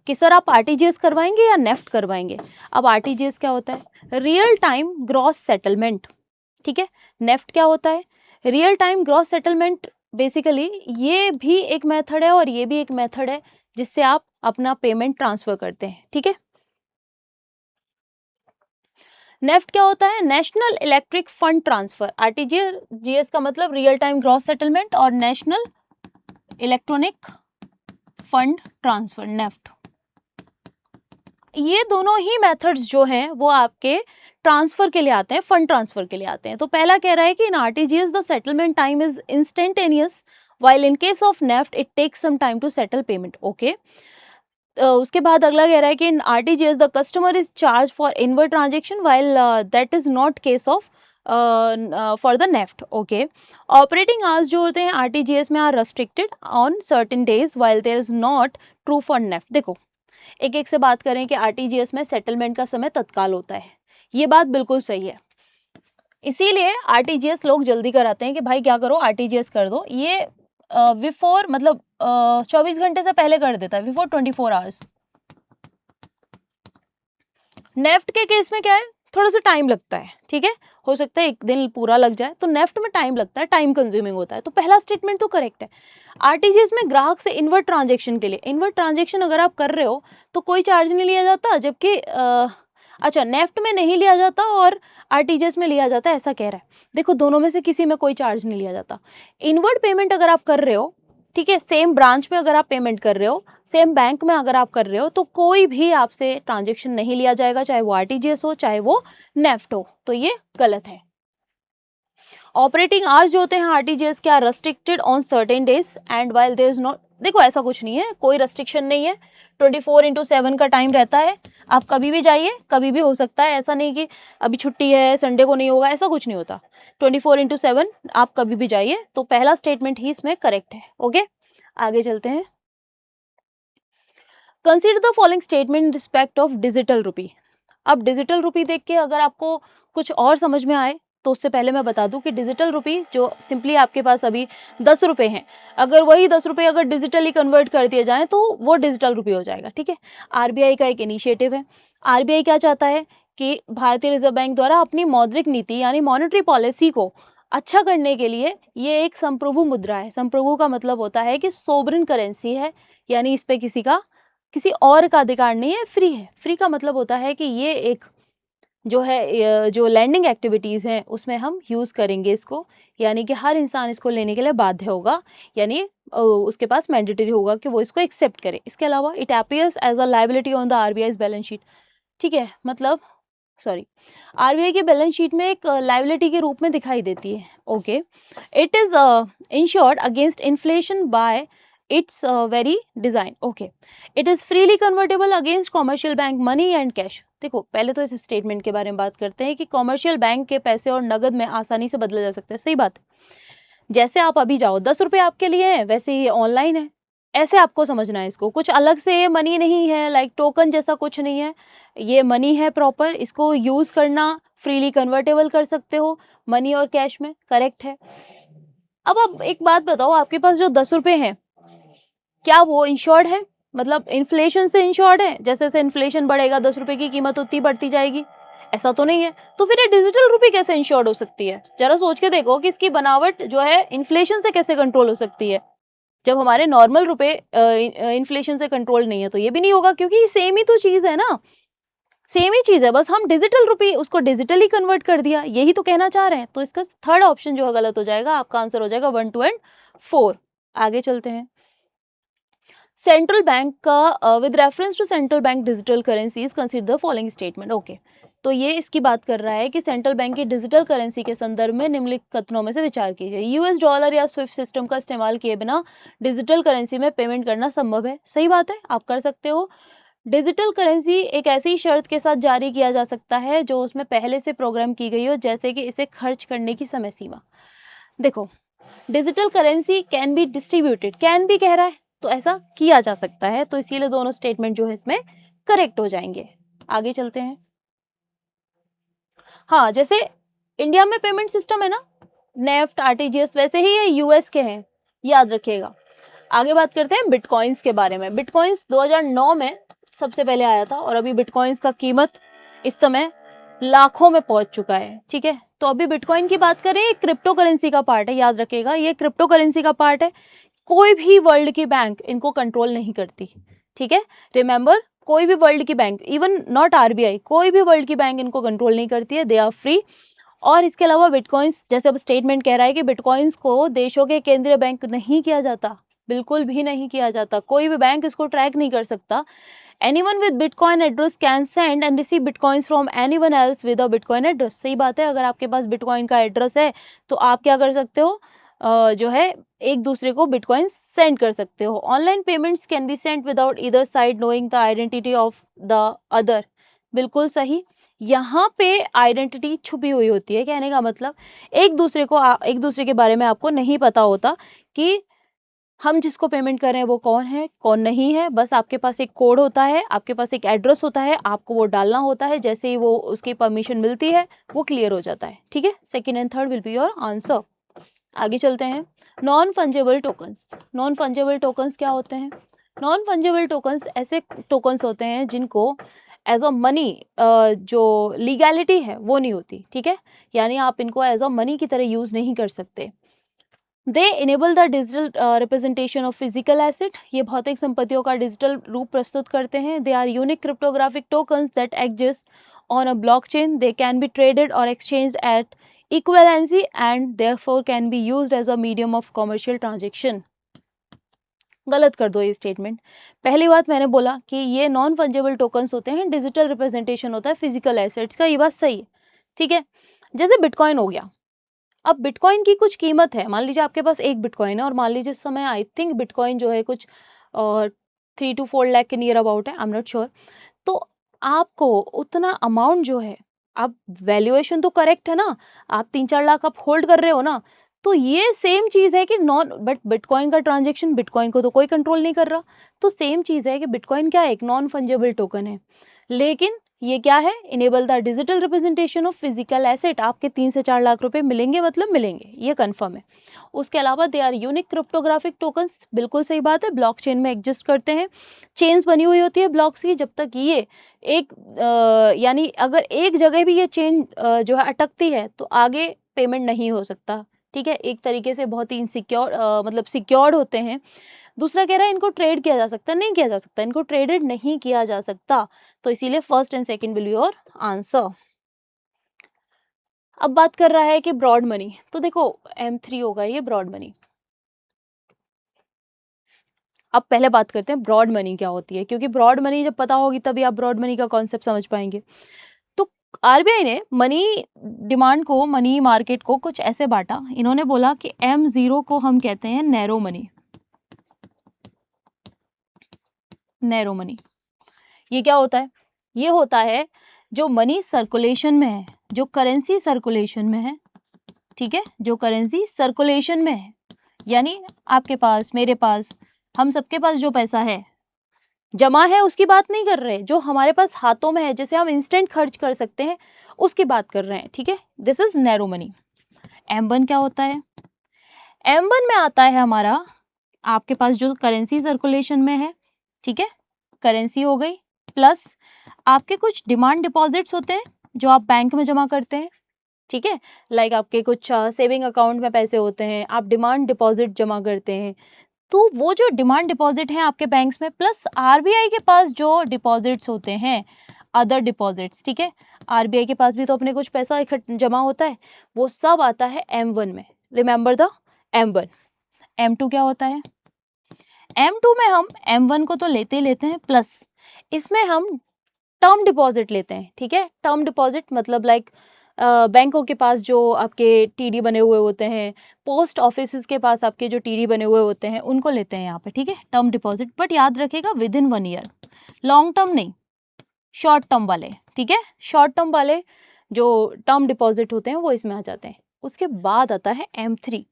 कि सर आप आरटीजीएस करवाएंगे या नेफ्ट करवाएंगे। अब आरटीजीएस क्या होता है? रियल टाइम ग्रॉस सेटलमेंट, ठीक है। नेफ्ट क्या होता है? Real time gross settlement. Basically ये भी एक मेथड है और ये भी एक मेथड है जिससे आप अपना पेमेंट ट्रांसफर करते हैं, ठीक है। नेफ्ट क्या होता है? National electric fund transfer. RTGS का मतलब रियल टाइम ग्रॉस सेटलमेंट और national electronic fund transfer, NEFT. ये दोनों ही मेथड्स जो हैं वो आपके ट्रांसफर के लिए आते हैं, फंड ट्रांसफर के लिए आते हैं। तो पहला कह रहा है कि in RTGS the settlement time is instantaneous while in case of NEFT it takes some time to settle payment, okay. उसके बाद अगला कह रहा है कि in RTGS the customer is charge for inward transaction while that is not case of for the NEFT, okay. Operating hours जो होते हैं आरटीजीएस में are restricted on certain days while there is not true for NEFT. देखो, एक एक से बात करें कि आरटीजीएस में सेटलमेंट का समय तत्काल होता है, ये बात बिल्कुल सही है। इसीलिए आरटीजीएस लोग जल्दी कराते हैं कि भाई क्या करो आरटीजीएस कर दो। ये बिफोर मतलब 24 घंटे से पहले कर देता है, बिफोर 24 आवर्स। नेफ्ट के केस में क्या है, थोड़ा सा टाइम लगता है, ठीक है, हो सकता है एक दिन पूरा लग जाए, तो नेफ्ट में टाइम लगता है, टाइम कंज्यूमिंग होता है। तो पहला स्टेटमेंट तो करेक्ट है। आरटीजीएस में ग्राहक से इनवर्ट ट्रांजेक्शन के लिए, इनवर्ट ट्रांजेक्शन अगर आप कर रहे हो तो कोई चार्ज नहीं लिया जाता, जबकि अच्छा नेफ्ट में नहीं लिया जाता और आरटीजीएस में लिया जाता है, ऐसा कह रहा है। देखो दोनों में से किसी में कोई चार्ज नहीं लिया जाता। इनवर्ट पेमेंट अगर आप कर रहे हो, ठीक है, सेम ब्रांच में अगर आप पेमेंट कर रहे हो, सेम बैंक में अगर आप कर रहे हो, तो कोई भी आपसे ट्रांजेक्शन नहीं लिया जाएगा, चाहे वो आरटीजीएस हो चाहे वो नेफ्ट हो। तो ये गलत है। ऑपरेटिंग आवर्स जो होते हैं आरटीजीएस के are restricted on certain days and while there is not, देखो ऐसा कुछ नहीं है, कोई रेस्ट्रिक्शन नहीं है, 24/7 का टाइम रहता है, आप कभी भी जाइए, कभी भी हो सकता है, ऐसा नहीं कि अभी छुट्टी है संडे को नहीं होगा, ऐसा कुछ नहीं होता। 24/7 आप कभी भी जाइए। तो पहला स्टेटमेंट ही इसमें करेक्ट है। ओके, आगे चलते हैं। Consider the following statement in respect of digital rupee. अब डिजिटल रुपी देख के अगर आपको कुछ और समझ में आए तो उससे पहले मैं बता दूं कि डिजिटल रुपी जो सिंपली आपके पास अभी 10 रुपए हैं, अगर वही 10 रुपए अगर डिजिटली कन्वर्ट कर दिए जाए तो वो डिजिटल रुपी हो जाएगा, ठीक है। आरबीआई का एक इनिशिएटिव है। आरबीआई क्या चाहता है कि भारतीय रिजर्व बैंक द्वारा अपनी मौद्रिक नीति यानी मॉनेटरी पॉलिसी को अच्छा करने के लिए ये एक संप्रभु मुद्रा है। संप्रभु का मतलब होता है कि सोवरेन करेंसी है, यानी इस पे किसी और का अधिकार नहीं है, फ्री है। फ्री का मतलब होता है कि ये एक जो है जो लैंडिंग एक्टिविटीज़ हैं उसमें हम यूज़ करेंगे इसको, यानी कि हर इंसान इसको लेने के लिए बाध्य होगा, यानी उसके पास मैंडेटरी होगा कि वो इसको एक्सेप्ट करे। इसके अलावा it appears as a liability on the RBI's balance sheet, ठीक है, मतलब सॉरी, आरबीआई के बैलेंस शीट में एक लायबिलिटी के रूप में दिखाई देती है। Okay, it is insured against inflation by its very design. Okay, it is freely convertible against commercial bank money and cash. देखो पहले तो इस स्टेटमेंट के बारे में बात करते हैं कि कॉमर्शियल बैंक के पैसे और नगद में आसानी से बदले जा सकते हैं। सही बात है। जैसे आप अभी जाओ 10 रुपए आपके लिए हैं, वैसे ये ऑनलाइन है, ऐसे आपको समझना है इसको। कुछ अलग से ये मनी नहीं है, लाइक टोकन जैसा कुछ नहीं है, ये मनी है प्रॉपर। इसको यूज करना, फ्रीली कन्वर्टेबल कर सकते हो मनी और कैश में, करेक्ट है। अब आप एक बात बताओ, आपके पास जो 10 रुपए हैं क्या वो इंश्योर्ड है, मतलब इन्फ्लेशन से इंश्योर्ड है? जैसे जैसे इन्फ्लेशन बढ़ेगा 10 रुपए की कीमत उतनी बढ़ती जाएगी, ऐसा तो नहीं है। तो फिर ये डिजिटल रुपी कैसे इंश्योर्ड हो सकती है? जरा सोच के देखो कि इसकी बनावट जो है इन्फ्लेशन से कैसे कंट्रोल हो सकती है, जब हमारे नॉर्मल रुपए इन्फ्लेशन से कंट्रोल नहीं है। तो ये भी नहीं होगा, क्योंकि सेम ही तो चीज है ना, सेम ही चीज है, बस हम डिजिटल रुपी उसको डिजिटली कन्वर्ट कर दिया, यही तो कहना चाह रहे हैं। तो इसका थर्ड ऑप्शन जो है गलत हो जाएगा, आपका आंसर हो जाएगा 1, 2 एंड 4। आगे चलते हैं। सेंट्रल बैंक का with reference to central bank digital currencies consider the following statement. Okay, तो ये इसकी बात कर रहा है कि सेंट्रल बैंक की डिजिटल करेंसी के संदर्भ में निम्नलिखित कथनों में से विचार कीजिए। यूएस डॉलर या स्विफ्ट सिस्टम का इस्तेमाल किए बिना डिजिटल करेंसी में पेमेंट करना संभव है। सही बात है, आप कर सकते हो। डिजिटल करेंसी एक ऐसी शर्त के साथ जारी किया जा सकता है जो उसमें पहले से प्रोग्राम की गई हो, जैसे कि इसे खर्च करने की समय सीमा। देखो, digital currency can be distributed, can be कह रहा है तो ऐसा किया जा सकता है, तो इसीलिए दोनों स्टेटमेंट जो है इसमें करेक्ट हो जाएंगे। आगे चलते हैं। हाँ, जैसे इंडिया में पेमेंट सिस्टम है ना, नेफ्ट आरटीजीएस, वैसे ही ये यूएस के हैं, याद रखिएगा। आगे बात करते हैं बिटकॉइंस के बारे में। बिटकॉइंस 2009 में सबसे पहले आया था और अभी बिटकॉइंस का कीमत इस समय लाखों में पहुंच चुका है, ठीक है। तो अभी बिटकॉइन की बात करें, ये क्रिप्टो करेंसी का पार्ट है, याद रखिएगा, ये क्रिप्टो करेंसी का पार्ट है। कोई भी वर्ल्ड की बैंक इनको कंट्रोल नहीं करती, ठीक है। रिमेंबर, कोई भी वर्ल्ड की बैंक, इवन नॉट आरबीआई, कोई भी वर्ल्ड की बैंक इनको कंट्रोल नहीं करती है, दे आर फ्री। और इसके अलावा बिटकॉइंस, जैसे अब स्टेटमेंट कह रहा है कि बिटकॉइंस को देशों के केंद्रीय बैंक नहीं किया जाता, बिल्कुल भी नहीं किया जाता, कोई भी बैंक इसको ट्रैक नहीं कर सकता। Anyone with bitcoin address can send and receive bitcoins from anyone else with a bitcoin address. सही बात है, अगर आपके पास बिटकॉइन का एड्रेस है तो आप क्या कर सकते हो, जो है एक दूसरे को बिटकॉइंस सेंड कर सकते हो। Online payments can be send without either side knowing the identity of the other. बिल्कुल सही, यहाँ पे आइडेंटिटी छुपी हुई होती है, कहने का मतलब एक दूसरे के बारे में आपको नहीं पता होता कि हम जिसको पेमेंट कर रहे हैं वो कौन है, कौन नहीं है, बस आपके पास एक कोड होता है, आपके पास एक एड्रेस होता है, आपको वो डालना होता है, जैसे ही वो उसकी परमिशन मिलती है वो क्लियर हो जाता है, ठीक है। Second and third will be your answer. आगे चलते हैं। Non fungible tokens. Non fungible tokens क्या होते हैं? नॉन फंजेबल टोकन्स ऐसे टोकन्स होते हैं जिनको एज अ मनी जो लीगैलिटी है वो नहीं होती, ठीक है, यानी आप इनको एज अ मनी की तरह यूज नहीं कर सकते। They enable the digital representation of physical asset. ये भौतिक संपत्तियों का डिजिटल रूप प्रस्तुत करते हैं। They are unique cryptographic tokens that exist on a blockchain. They can be traded और exchanged at equivalency and therefore can be used as a medium of commercial transaction. गलत कर दो ये स्टेटमेंट। पहली बात मैंने बोला कि ये नॉन फंजेबल टोकन्स होते हैं, डिजिटल रिप्रेजेंटेशन होता है फिजिकल एसेट्स का, ये बात सही है, ठीक है। जैसे बिटकॉइन हो गया। अब बिटकॉइन की कुछ कीमत है, मान लीजिए आपके पास एक बिटकॉइन है और मान लीजिए इस समय आई थिंक बिटकॉइन जो है कुछ 3 to 4 लाख के नियर अबाउट है, आई एम नॉट श्योर। तो आपको उतना अमाउंट जो है, आप वैल्यूएशन तो करेक्ट है ना, आप 3-4 लाख आप होल्ड कर रहे हो ना, तो ये सेम चीज है कि नॉन, बट बिटकॉइन का ट्रांजेक्शन, बिटकॉइन को तो कोई कंट्रोल नहीं कर रहा, तो सेम चीज है कि बिटकॉइन क्या है, एक नॉन फंजेबल टोकन है। लेकिन ये क्या है, enable the digital representation of physical asset. आपके 3 से 4 लाख रुपए मिलेंगे, मतलब मिलेंगे, ये कंफर्म है। उसके अलावा they are unique cryptographic tokens, बिल्कुल सही बात है, ब्लॉकचेन में एग्जिस्ट करते हैं। चेन्स बनी हुई होती है ब्लॉक्स की, जब तक ये एक यानी अगर एक जगह भी ये चेन जो है अटकती है तो आगे पेमेंट नहीं हो सकता, ठीक है। एक तरीके से बहुत ही इनसिक्योर मतलब सिक्योर्ड होते हैं। दूसरा कह रहा है इनको ट्रेड किया जा सकता है, नहीं किया जा सकता, इनको ट्रेडेड नहीं किया जा सकता, तो इसीलिए first and second will be your answer. अब बात कर रहा है कि ब्रॉड मनी, तो देखो M3 होगा ये ब्रॉड मनी। अब पहले बात करते हैं ब्रॉड मनी क्या होती है, क्योंकि ब्रॉड मनी जब पता होगी तभी आप ब्रॉड मनी का कॉन्सेप्ट समझ पाएंगे। तो आरबीआई ने मनी डिमांड को, मनी मार्केट को कुछ ऐसे बांटा, इन्होंने बोला कि M0 को हम कहते हैं नैरो मनी। नैरो मनी ये क्या होता है? ये होता है जो मनी सर्कुलेशन में है, जो करेंसी सर्कुलेशन में है, ठीक है, जो करेंसी सर्कुलेशन में है, यानी आपके पास, मेरे पास, हम सबके पास जो पैसा है जमा है उसकी बात नहीं कर रहे, जो हमारे पास हाथों में है, जिसे हम इंस्टेंट खर्च कर सकते हैं, उसकी बात कर रहे हैं, ठीक है। This is narrow money. M1 क्या होता है? M1 में आता है हमारा, आपके पास जो करेंसी सर्कुलेशन में है, ठीक है, करेंसी हो गई, प्लस आपके कुछ डिमांड डिपॉजिट्स होते हैं जो आप बैंक में जमा करते हैं, ठीक है, लाइक आपके कुछ सेविंग अकाउंट में पैसे होते हैं, आप डिमांड डिपॉजिट जमा करते हैं, तो वो जो डिमांड डिपॉजिट हैं आपके बैंक्स में, प्लस आरबीआई के पास जो डिपॉजिट्स होते हैं, अदर डिपॉजिट्स, ठीक है, आरबीआई के पास भी तो अपने कुछ पैसा इकट्ठ जमा होता है, वो सब आता है M1 में। Remember the M1। M2 क्या होता है? M2 में हम M1 को तो लेते ही लेते हैं, प्लस इसमें हम टर्म डिपॉजिट लेते हैं, ठीक है। टर्म डिपॉजिट मतलब लाइक बैंकों के पास जो आपके टीडी बने हुए होते हैं, पोस्ट ऑफिस के पास आपके जो टीडी बने हुए होते हैं, उनको लेते हैं यहाँ पे, ठीक है, टर्म डिपॉजिट। बट याद रखिएगा with in 1 year, long term नहीं, शॉर्ट टर्म वाले, ठीक है, शॉर्ट टर्म वाले जो टर्म डिपॉजिट होते हैं वो इसमें आ जाते हैं। उसके बाद आता है M3।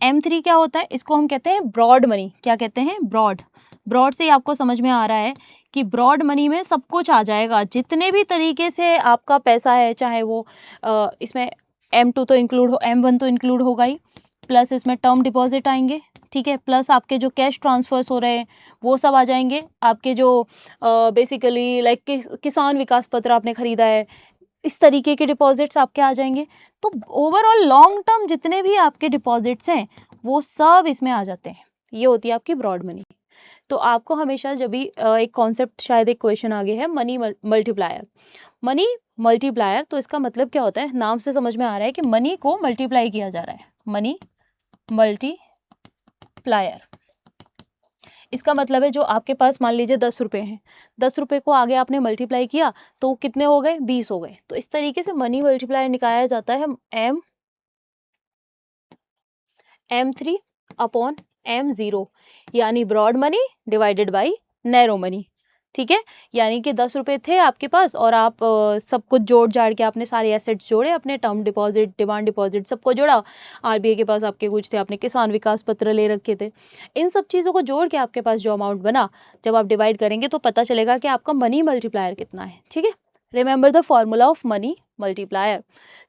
M3 क्या होता है? इसको हम कहते हैं ब्रॉड मनी। क्या कहते हैं? ब्रॉड। ब्रॉड से ही आपको समझ में आ रहा है कि ब्रॉड मनी में सब कुछ आ जाएगा, जितने भी तरीके से आपका पैसा है, चाहे वो इसमें M2 तो इंक्लूड हो, M1 तो इंक्लूड होगा ही, प्लस इसमें टर्म डिपॉजिट आएंगे, ठीक है, प्लस आपके जो कैश ट्रांसफर्स हो रहे हैं वो सब आ जाएंगे, आपके जो बेसिकली लाइक किसान विकास पत्र आपने खरीदा है, इस तरीके के डिपॉजिट्स आपके आ जाएंगे। तो ओवरऑल लॉन्ग टर्म जितने भी आपके डिपॉजिट्स हैं वो सब इसमें आ जाते हैं। ये होती है आपकी ब्रॉड मनी। तो आपको हमेशा जब भी एक कॉन्सेप्ट, शायद एक क्वेश्चन आगे है, मनी मल्टीप्लायर। मनी मल्टीप्लायर, तो इसका मतलब क्या होता है? नाम से समझ में आ रहा है कि मनी को मल्टीप्लाई किया जा रहा है, मनी मल्टीप्लायर। इसका मतलब है जो आपके पास मान लीजिए 10 रुपए हैं, 10 रुपए को आगे आपने मल्टीप्लाई किया तो कितने हो गए? 20 हो गए। तो इस तरीके से मनी मल्टीप्लायर निकाला जाता है M3 अपॉन M0, यानी broad money divided by narrow money. ठीक है, यानी कि 10 रुपए थे आपके पास और आप सब कुछ जोड़ जाड़ के आपने सारे एसेट्स जोड़े, अपने टर्म डिपॉजिट, डिमांड डिपॉजिट सबको जोड़ा। आरबीआई के पास आपके कुछ थे, आपने किसान विकास पत्र ले रखे थे। इन सब चीज़ों को जोड़ के आपके पास जो अमाउंट बना, जब आप डिवाइड करेंगे तो पता चलेगा कि आपका मनी मल्टीप्लायर कितना है। ठीक है, remember the formula of money multiplier.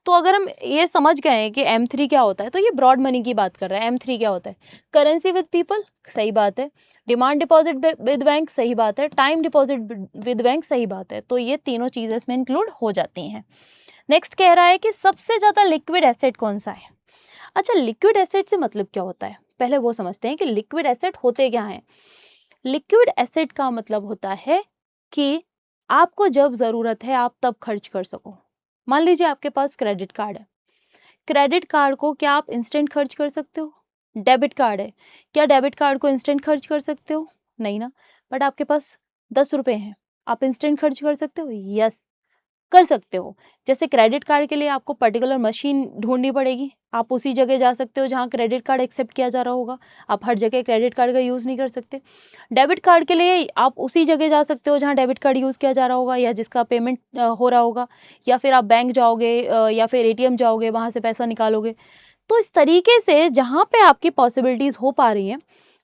तो अगर हम ये समझ गए हैं कि M3 क्या होता है, तो ये ब्रॉड मनी की बात कर रहा है। M3 क्या होता है? करेंसी विद पीपल, सही बात है। डिमांड डिपॉजिट विद बैंक, सही बात है। टाइम डिपॉजिट विद बैंक, सही बात है। तो ये तीनों चीजें इसमें इंक्लूड हो जाती हैं। नेक्स्ट कह रहा है कि सबसे ज्यादा लिक्विड एसेट कौन सा है। अच्छा, लिक्विड एसेट से मतलब क्या होता है, पहले वो समझते हैं कि लिक्विड एसेट होते क्या हैं। लिक्विड एसेट का मतलब होता है कि आपको जब जरूरत है आप तब खर्च कर सको। मान लीजिए आपके पास क्रेडिट कार्ड है, क्रेडिट कार्ड को क्या आप इंस्टेंट खर्च कर सकते हो? डेबिट कार्ड है, क्या डेबिट कार्ड को इंस्टेंट खर्च कर सकते हो? नहीं ना। बट आपके पास 10 रुपए हैं, आप इंस्टेंट खर्च कर सकते हो? यस, कर सकते हो। जैसे क्रेडिट कार्ड के लिए आपको पर्टिकुलर मशीन ढूँढनी पड़ेगी, आप उसी जगह जा सकते हो जहाँ क्रेडिट कार्ड एक्सेप्ट किया जा रहा होगा, आप हर जगह क्रेडिट कार्ड का यूज़ नहीं कर सकते। डेबिट कार्ड के लिए आप उसी जगह जा सकते हो जहाँ डेबिट कार्ड यूज़ किया जा रहा होगा या जिसका पेमेंट हो रहा होगा, या फिर आप बैंक जाओगे या फिर एटीएम जाओगे, वहाँ से पैसा निकालोगे। तो इस तरीके से जहाँ पे आपकी पॉसिबिलिटीज़ हो पा रही हैं,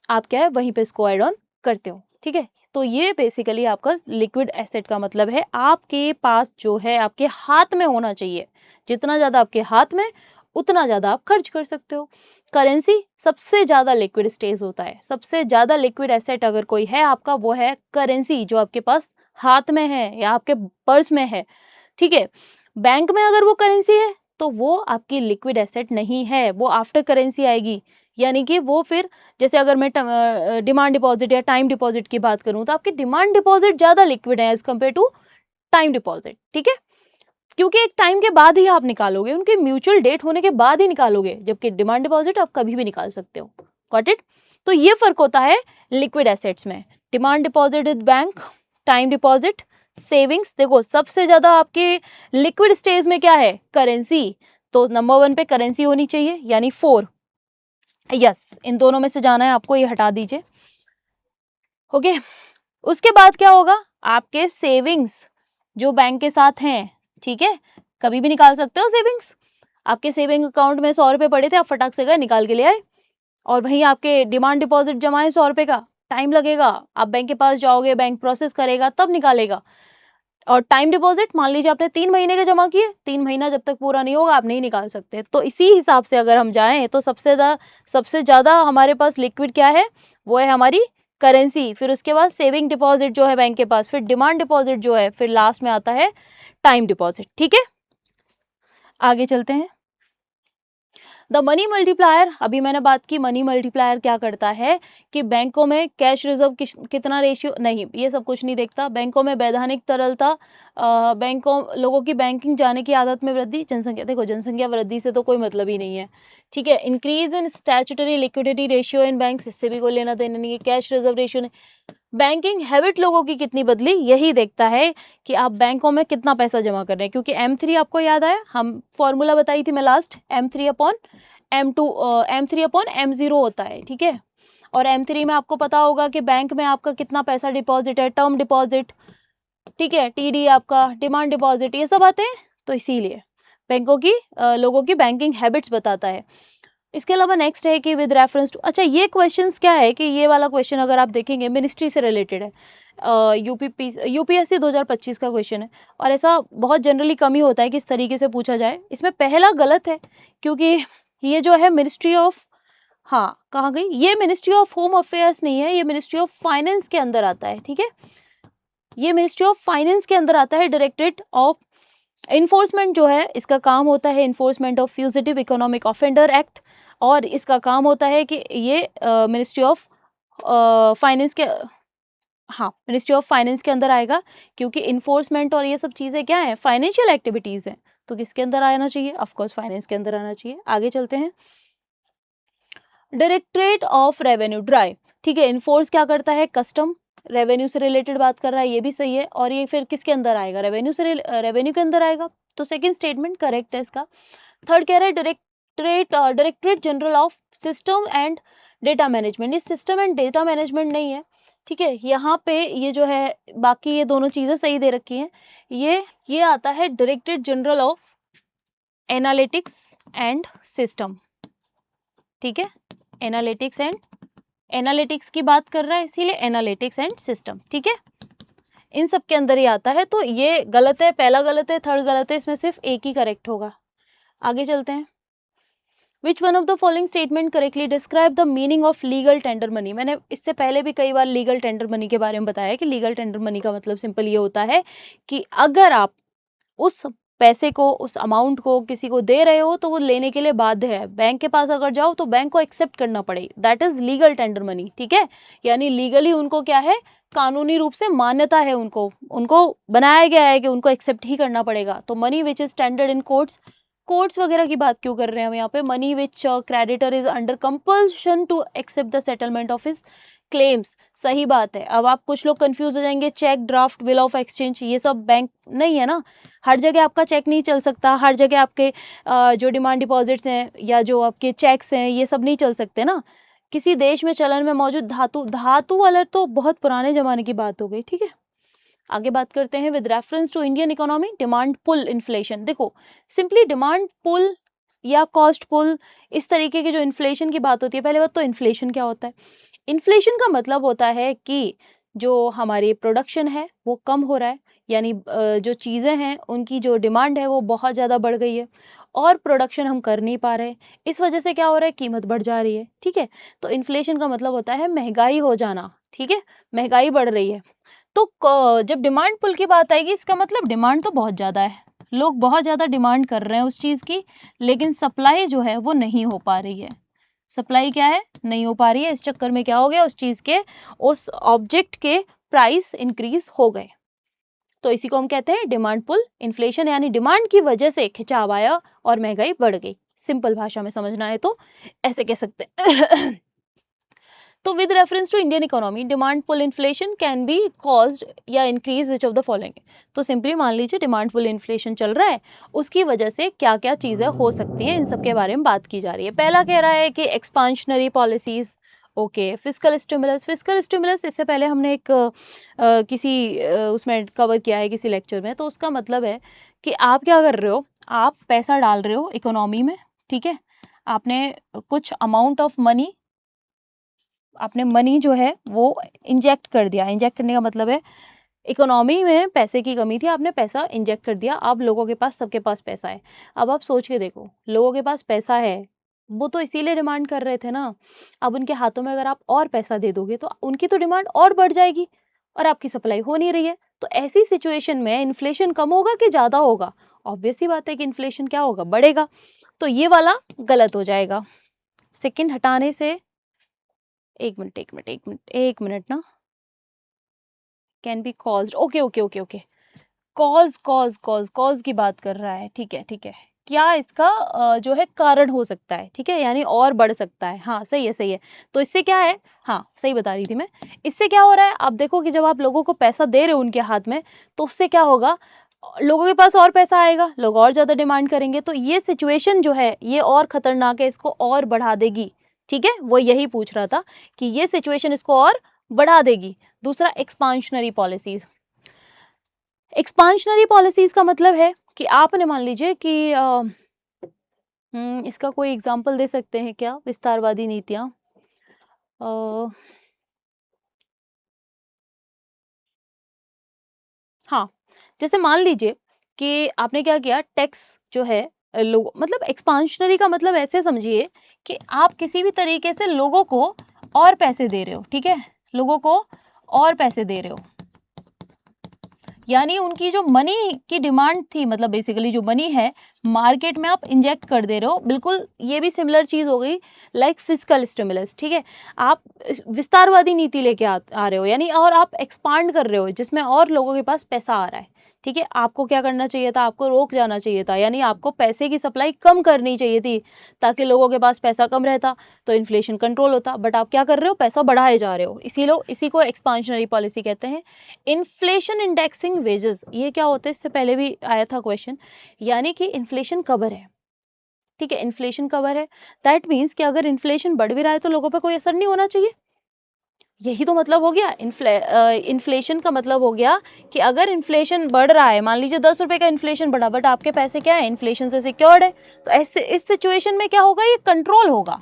आप क्या है वहीं पे इसको ऐड ऑन करते हो। ठीक है? तो ये बेसिकली आपका लिक्विड एसेट का मतलब है, आपके पास जो है आपके हाथ में होना चाहिए। जितना ज़्यादा आपके हाथ में, उतना ज़्यादा आप खर्च कर सकते हो। करेंसी सबसे ज़्यादा लिक्विड स्टेज होता है। सबसे ज़्यादा लिक्विड एसेट अगर कोई है आपका, वो है करेंसी, जो आपके पास हाथ में है या आपके पर्स में है। ठीक है? बैंक में अगर वो करेंसी है, तो वो आपकी लिक्विड एसेट नहीं है, वो आफ्टर करेंसी आएगी। यानी कि वो फिर, जैसे अगर मैं डिमांड डिपॉजिट या टाइम डिपॉजिट की बात करूँ, तो आपकी डिमांड डिपॉजिट ज़्यादा लिक्विड है as compare to time deposit. ठीक है? क्योंकि एक टाइम के बाद ही आप निकालोगे, उनके म्यूचुअल डेट होने के बाद ही निकालोगे, जबकि डिमांड डिपॉजिट आप कभी भी निकाल सकते हो। Got it? तो ये फ़र्क होता है लिक्विड एसेट्स में। Demand deposit with bank, time deposit, savings. देखो सबसे ज़्यादा आपके लिक्विड स्टेज में क्या है? करेंसी। तो नंबर 1 पे करेंसी होनी चाहिए, यानी 4। यस, इन दोनों में से जाना है आपको, ये हटा दीजिए। ओके, उसके बाद क्या होगा? आपके सेविंग्स जो बैंक के साथ हैं, ठीक है? कभी भी निकाल सकते हो सेविंग्स। आपके सेविंग अकाउंट में 100 रुपए पड़े थे, आप फटाक से गए निकाल के ले आए। और वहीं आपके डिमांड डिपॉजिट जमा है 100 रुपए का, टाइम लगेगा, आप बैंक के पास जाओगे, बैंक प्रोसेस करेगा तब निकालेगा। और टाइम डिपॉजिट, मान लीजिए आपने 3 महीने के जमा किए, 3 महीना जब तक पूरा नहीं होगा आप नहीं निकाल सकते। तो इसी हिसाब से अगर हम जाएँ तो सबसे ज़्यादा हमारे पास लिक्विड क्या है? वो है हमारी करेंसी। फिर उसके बाद सेविंग डिपॉजिट जो है बैंक के पास, फिर डिमांड डिपॉजिट जो है, फिर लास्ट में आता है टाइम डिपॉजिट। ठीक है? आगे चलते हैं। द मनी मल्टीप्लायर, अभी मैंने बात की मनी मल्टीप्लायर क्या करता है कि बैंकों में कैश रिजर्व कितना रेशियो, नहीं ये सब कुछ नहीं देखता। बैंकों में वैधानिक तरलता, बैंकों लोगों की बैंकिंग जाने की आदत में वृद्धि, जनसंख्या, देखो जनसंख्या वृद्धि से तो कोई मतलब ही नहीं है। ठीक है? Increase in statutory liquidity ratio in banks, इससे भी कोई लेना देना नहीं है। कैश रिजर्व रेशियो ने, बैंकिंग हैबिट लोगों की कितनी बदली, यही देखता है कि आप बैंकों में कितना पैसा जमा कर रहे हैं। क्योंकि M3 आपको याद आया, हम फॉर्मूला बताई थी मैं last, M3 upon M2, M3 upon M0 होता है। ठीक है? और M3 में आपको पता होगा कि बैंक में आपका कितना पैसा डिपॉजिट है, टर्म डिपॉजिट, ठीक है, TD आपका, डिमांड डिपॉजिट, ये सब आते हैं। तो इसीलिए बैंकों की लोगों की बैंकिंग हैबिट्स बताता है। इसके अलावा नेक्स्ट है कि विद रेफरेंस टू, अच्छा ये क्वेश्चंस क्या है कि ये वाला क्वेश्चन अगर आप देखेंगे मिनिस्ट्री से रिलेटेड है। यूपीएससी 2025 का क्वेश्चन है और ऐसा बहुत जनरली कम ही होता है कि इस तरीके से पूछा जाए। इसमें पहला गलत है, क्योंकि ये जो है मिनिस्ट्री ऑफ, हाँ कहाँ गई, ये मिनिस्ट्री ऑफ होम अफेयर्स नहीं है, ये मिनिस्ट्री ऑफ फाइनेंस के अंदर आता है। ठीक है? ये मिनिस्ट्री ऑफ फाइनेंस के अंदर आता है। डायरेक्टरेट ऑफ इन्फोर्समेंट जो है, इसका काम होता है enforcement of fugitive economic offender act, और इसका काम होता है कि ये मिनिस्ट्री ऑफ फाइनेंस के, हाँ मिनिस्ट्री ऑफ फाइनेंस के अंदर आएगा। क्योंकि इन्फोर्समेंट और ये सब चीज़ें क्या है, फाइनेंशियल एक्टिविटीज़ हैं, तो किसके अंदर आना चाहिए? ऑफ कोर्स फाइनेंस के अंदर आना चाहिए। आगे चलते हैं। डायरेक्टरेट ऑफ रेवेन्यू ड्राइव, ठीक है, इन्फोर्स क्या करता है? कस्टम, रेवेन्यू से रिलेटेड बात कर रहा है, ये भी सही है। और ये फिर किसके अंदर आएगा? रेवेन्यू के अंदर आएगा। तो सेकंड स्टेटमेंट करेक्ट है इसका। थर्ड कह रहा है directorate general of system and data management, ये सिस्टम एंड डेटा मैनेजमेंट नहीं है, ठीक है, यहाँ पे ये जो है बाकी ये दोनों चीज़ें सही दे रखी हैं। ये आता है directorate general of analytics and system, ठीक है? एनालिटिक्स एंड एनालिटिक्स की बात कर रहा है इसीलिए एनालिटिक्स एंड सिस्टम, ठीक है? इन सब के अंदर ही आता है, तो ये गलत है, पहला गलत है, थर्ड गलत है, इसमें सिर्फ एक ही करेक्ट होगा। आगे चलते हैं। Which one of the following statement correctly describe the meaning of legal tender money. मैंने इससे पहले भी कई बार लीगल टेंडर मनी के बारे में बताया कि लीगल टेंडर मनी का मतलब सिंपल ये होता है कि अगर आप उस पैसे को, उस अमाउंट को किसी को दे रहे हो तो वो लेने के लिए बाध्य है। बैंक के पास अगर जाओ तो बैंक को एक्सेप्ट करना पड़े, that is legal tender money, ठीक है? यानी लीगली उनको क्या है, कानूनी रूप से मान्यता है, उनको उनको बनाया गया है कि उनको एक्सेप्ट ही करना पड़ेगा। तो money which is tendered in courts, courts वगैरह की बात क्यों कर रहे हैं हम यहाँ पे? Money which creditor is under compulsion to accept the settlement of his claims. सही बात है। अब आप कुछ लोग कंफ्यूज हो जाएंगे, cheque, draft, bill of exchange, ये सब बैंक नहीं है ना। हर जगह आपका चेक नहीं चल सकता, हर जगह आपके जो डिमांड डिपॉजिट्स हैं या जो आपके चेक्स हैं ये सब नहीं चल सकते ना। किसी देश में चलन में मौजूद धातु, धातु वाला तो बहुत पुराने जमाने की बात हो गई, ठीक है? आगे बात करते हैं। With reference to Indian economy, demand pull inflation. देखो, सिंपली डिमांड पुल या कॉस्ट पुल, इस तरीके की जो इन्फ्लेशन की बात होती है, पहले बात तो इन्फ्लेशन क्या होता है? इन्फ्लेशन का मतलब होता है कि जो हमारी प्रोडक्शन है वो कम हो रहा है, यानी जो चीज़ें हैं उनकी जो डिमांड है वो बहुत ज़्यादा बढ़ गई है और प्रोडक्शन हम कर नहीं पा रहे। इस वजह से क्या हो रहा है, कीमत बढ़ जा रही है, ठीक है? तो इन्फ्लेशन का मतलब होता है महंगाई हो जाना, ठीक है? महंगाई बढ़ रही है। तो जब डिमांड पुल की बात आएगी, इसका मतलब डिमांड तो बहुत ज़्यादा है, लोग बहुत ज़्यादा डिमांड कर रहे हैं उस चीज़ की, लेकिन सप्लाई जो है वो नहीं हो पा रही है। सप्लाई क्या है, नहीं हो पा रही है। इस चक्कर में क्या हो गया, उस चीज़ के, उस ऑब्जेक्ट के प्राइस इंक्रीज हो गए। तो इसी को हम कहते हैं डिमांड पुल इन्फ्लेशन, यानी डिमांड की वजह से खिंचाव आया और महंगाई बढ़ गई। सिंपल भाषा में समझना है तो ऐसे कह सकते हैं। तो with reference to Indian economy, demand pull inflation can be caused या increase which of the following. तो सिंपली मान लीजिए डिमांड पुल इन्फ्लेशन चल रहा है, उसकी वजह से क्या क्या चीज़ें हो सकती हैं, इन सब के बारे में बात की जा रही है। पहला कह रहा है कि expansionary policies, okay. Fiscal stimulus, fiscal stimulus इससे पहले हमने एक किसी उसमें कवर किया है किसी लेक्चर में। तो उसका मतलब है कि आप क्या कर रहे हो, आप पैसा डाल रहे हो इकोनॉमी में, ठीक है? आपने कुछ अमाउंट ऑफ मनी, आपने मनी जो है वो इंजेक्ट कर दिया। इंजेक्ट करने का मतलब है इकोनॉमी में पैसे की कमी थी, आपने पैसा इंजेक्ट कर दिया, अब लोगों के पास, सबके पास पैसा है। अब आप सोच के देखो, लोगों के पास पैसा है, वो तो इसीलिए डिमांड कर रहे थे ना। अब उनके हाथों में अगर आप और पैसा दे दोगे तो उनकी तो डिमांड और बढ़ जाएगी और आपकी सप्लाई हो नहीं रही है। तो ऐसी सिचुएशन में इन्फ्लेशन कम होगा कि ज़्यादा होगा? ऑब्वियस ही बात है कि इन्फ्लेशन क्या होगा, बढ़ेगा। तो ये वाला गलत हो जाएगा। सेकंड हटाने से, एक मिनट एक मिनट एक मिनट एक मिनट ना, can be caused, okay okay okay okay, cause cause cause cause की बात कर रहा है, ठीक है ठीक है। क्या इसका जो है कारण हो सकता है, ठीक है, यानी और बढ़ सकता है। हाँ सही है सही है। तो इससे क्या है, हाँ सही बता रही थी मैं। इससे क्या हो रहा है, आप देखो कि जब आप लोगों को पैसा दे रहे हो उनके हाथ में, तो उससे क्या होगा, लोगों के पास और पैसा आएगा, लोग और ज़्यादा डिमांड करेंगे। तो ये सिचुएशन जो है ये और खतरनाक है, इसको और बढ़ा देगी, ठीक है? वो यही पूछ रहा था कि ये सिचुएशन इसको और बढ़ा देगी। दूसरा, एक्सपांशनरी पॉलिसीज। एक्सपांशनरी पॉलिसीज का मतलब है कि आपने मान लीजिए कि इसका कोई एग्जांपल दे सकते हैं क्या, विस्तारवादी नीतियां? हाँ, जैसे मान लीजिए कि आपने क्या किया, टैक्स जो है लोग, मतलब एक्सपांशनरी का मतलब ऐसे समझिए कि आप किसी भी तरीके से लोगों को और पैसे दे रहे हो, ठीक है? लोगों को और पैसे दे रहे हो, यानी उनकी जो मनी की डिमांड थी, मतलब बेसिकली जो मनी है मार्केट में आप इंजेक्ट कर दे रहे हो। बिल्कुल ये भी सिमिलर चीज हो गई लाइक फिस्कल स्टिमुलस, ठीक है? आप विस्तारवादी नीति लेके आ रहे हो, यानी और आप एक्सपांड कर रहे हो जिसमें और लोगों के पास पैसा आ रहा है, ठीक है? आपको क्या करना चाहिए था, आपको रोक जाना चाहिए था, यानी आपको पैसे की सप्लाई कम करनी चाहिए थी ताकि लोगों के पास पैसा कम रहता तो इन्फ्लेशन कंट्रोल होता। बट आप क्या कर रहे हो, पैसा बढ़ाए जा रहे हो। इसी को एक्सपांशनरी पॉलिसी कहते हैं। इन्फ्लेशन इंडेक्सिंग वेजेस, ये क्या होता है, इससे पहले भी आया था क्वेश्चन, यानी कि इन्फ्लेशन कवर है, ठीक है? इन्फ्लेशन कवर है, दैट मीन्स कि अगर इन्फ्लेशन बढ़ भी रहा है तो लोगों पे कोई असर नहीं होना चाहिए, यही तो मतलब हो गया। इन्फ्लेशन का मतलब हो गया कि अगर इन्फ्लेशन बढ़ रहा है, मान लीजिए 10 रुपए का इन्फ्लेशन बढ़ा, बट आपके पैसे क्या है, इन्फ्लेशन से सिक्योर्ड है, तो ऐसे इस सिचुएशन में क्या होगा, ये कंट्रोल होगा,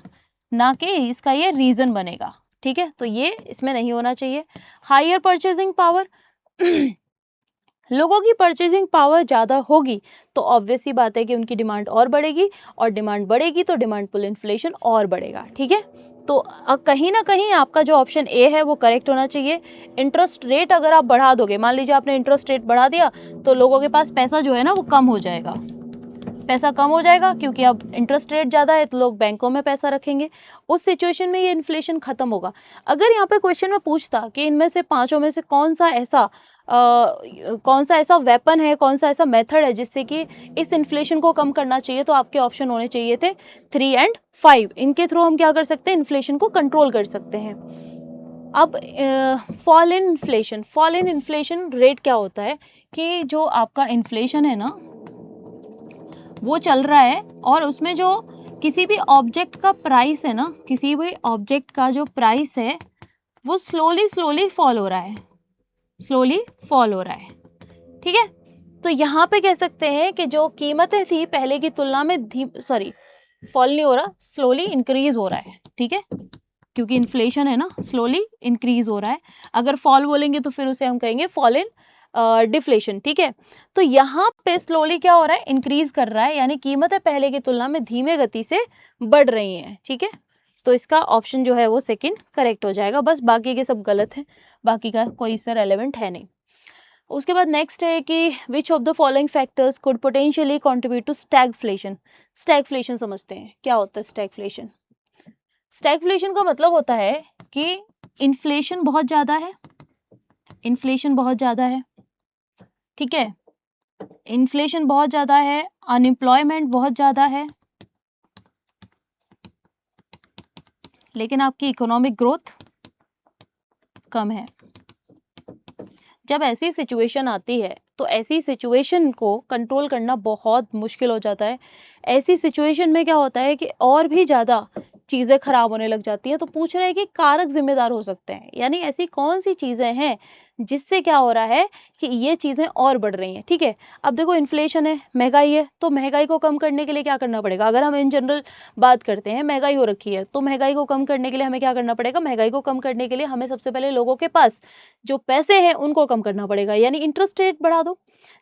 ना कि इसका ये रीजन बनेगा। ठीक है, तो ये इसमें नहीं होना चाहिए। हायर परचेजिंग पावर लोगों की परचेजिंग पावर ज़्यादा होगी तो ऑब्वियस सी बात है कि उनकी डिमांड और बढ़ेगी, और डिमांड बढ़ेगी तो डिमांड पुल इन्फ्लेशन और बढ़ेगा। ठीक है, तो कहीं ना कहीं आपका जो ऑप्शन ए है वो करेक्ट होना चाहिए। इंटरेस्ट रेट अगर आप बढ़ा दोगे, मान लीजिए आपने इंटरेस्ट रेट बढ़ा दिया, तो लोगों के पास पैसा जो है ना वो कम हो जाएगा। पैसा कम हो जाएगा क्योंकि अब इंटरेस्ट रेट ज़्यादा है तो लोग बैंकों में पैसा रखेंगे। उस सिचुएशन में ये इन्फ्लेशन खत्म होगा। अगर यहाँ पे क्वेश्चन में पूछता कि इनमें से पांचों में से कौन सा ऐसा वेपन है, कौन सा ऐसा मेथड है जिससे कि इस इन्फ्लेशन को कम करना चाहिए, तो आपके ऑप्शन होने चाहिए थे 3 एंड 5। इनके थ्रू हम क्या कर सकते हैं, इन्फ्लेशन को कंट्रोल कर सकते हैं। अब फॉल इन इन्फ्लेशन रेट क्या होता है कि जो आपका इन्फ्लेशन है ना वो चल रहा है, और उसमें जो किसी भी ऑब्जेक्ट का प्राइस है ना, किसी भी ऑब्जेक्ट का जो प्राइस है वो स्लोली फॉल हो रहा है, स्लोली फॉल हो रहा है। ठीक है, तो यहाँ पे कह सकते हैं कि जो कीमतें थी पहले की तुलना में फॉल नहीं हो रहा, स्लोली इंक्रीज हो रहा है। ठीक है, क्योंकि इन्फ्लेशन है ना, स्लोली इंक्रीज हो रहा है। अगर फॉल बोलेंगे तो फिर उसे हम कहेंगे फॉल इन डिफ्लेशन। ठीक है, तो यहाँ पे स्लोली क्या हो रहा है, इंक्रीज कर रहा है, यानी कीमतें पहले की तुलना में धीमे गति से बढ़ रही हैं। ठीक है, तो इसका ऑप्शन जो है वो सेकंड करेक्ट हो जाएगा। बस बाकी के सब गलत हैं, बाकी का कोई इससे रेलेवेंट है नहीं। उसके बाद नेक्स्ट है कि which of the following factors could potentially contribute to stagflation. Stagflation समझते हैं क्या होता है। स्टैगफ्लेशन स्टैगफ्लेशन का मतलब होता है कि इन्फ्लेशन बहुत ज्यादा है, इन्फ्लेशन बहुत ज्यादा है। ठीक है, इन्फ्लेशन बहुत ज्यादा है, अनएम्प्लॉयमेंट बहुत ज्यादा है, लेकिन आपकी इकोनॉमिक ग्रोथ कम है। जब ऐसी सिचुएशन आती है तो ऐसी सिचुएशन को कंट्रोल करना बहुत मुश्किल हो जाता है। ऐसी सिचुएशन में क्या होता है कि और भी ज़्यादा चीज़ें खराब होने लग जाती हैं। तो पूछ रहे हैं कि कारक जिम्मेदार हो सकते हैं, यानी ऐसी कौन सी चीज़ें हैं जिससे क्या हो रहा है कि ये चीज़ें और बढ़ रही हैं। ठीक है, अब देखो इन्फ्लेशन है, महंगाई है, तो महंगाई को कम करने के लिए क्या करना पड़ेगा। अगर हम इन जनरल बात करते हैं, महंगाई हो रखी है, तो महंगाई को कम करने के लिए हमें क्या करना पड़ेगा। महंगाई को कम करने के लिए हमें सबसे पहले लोगों के पास जो पैसे हैं उनको कम करना पड़ेगा, यानी इंटरेस्ट रेट बढ़ा दो।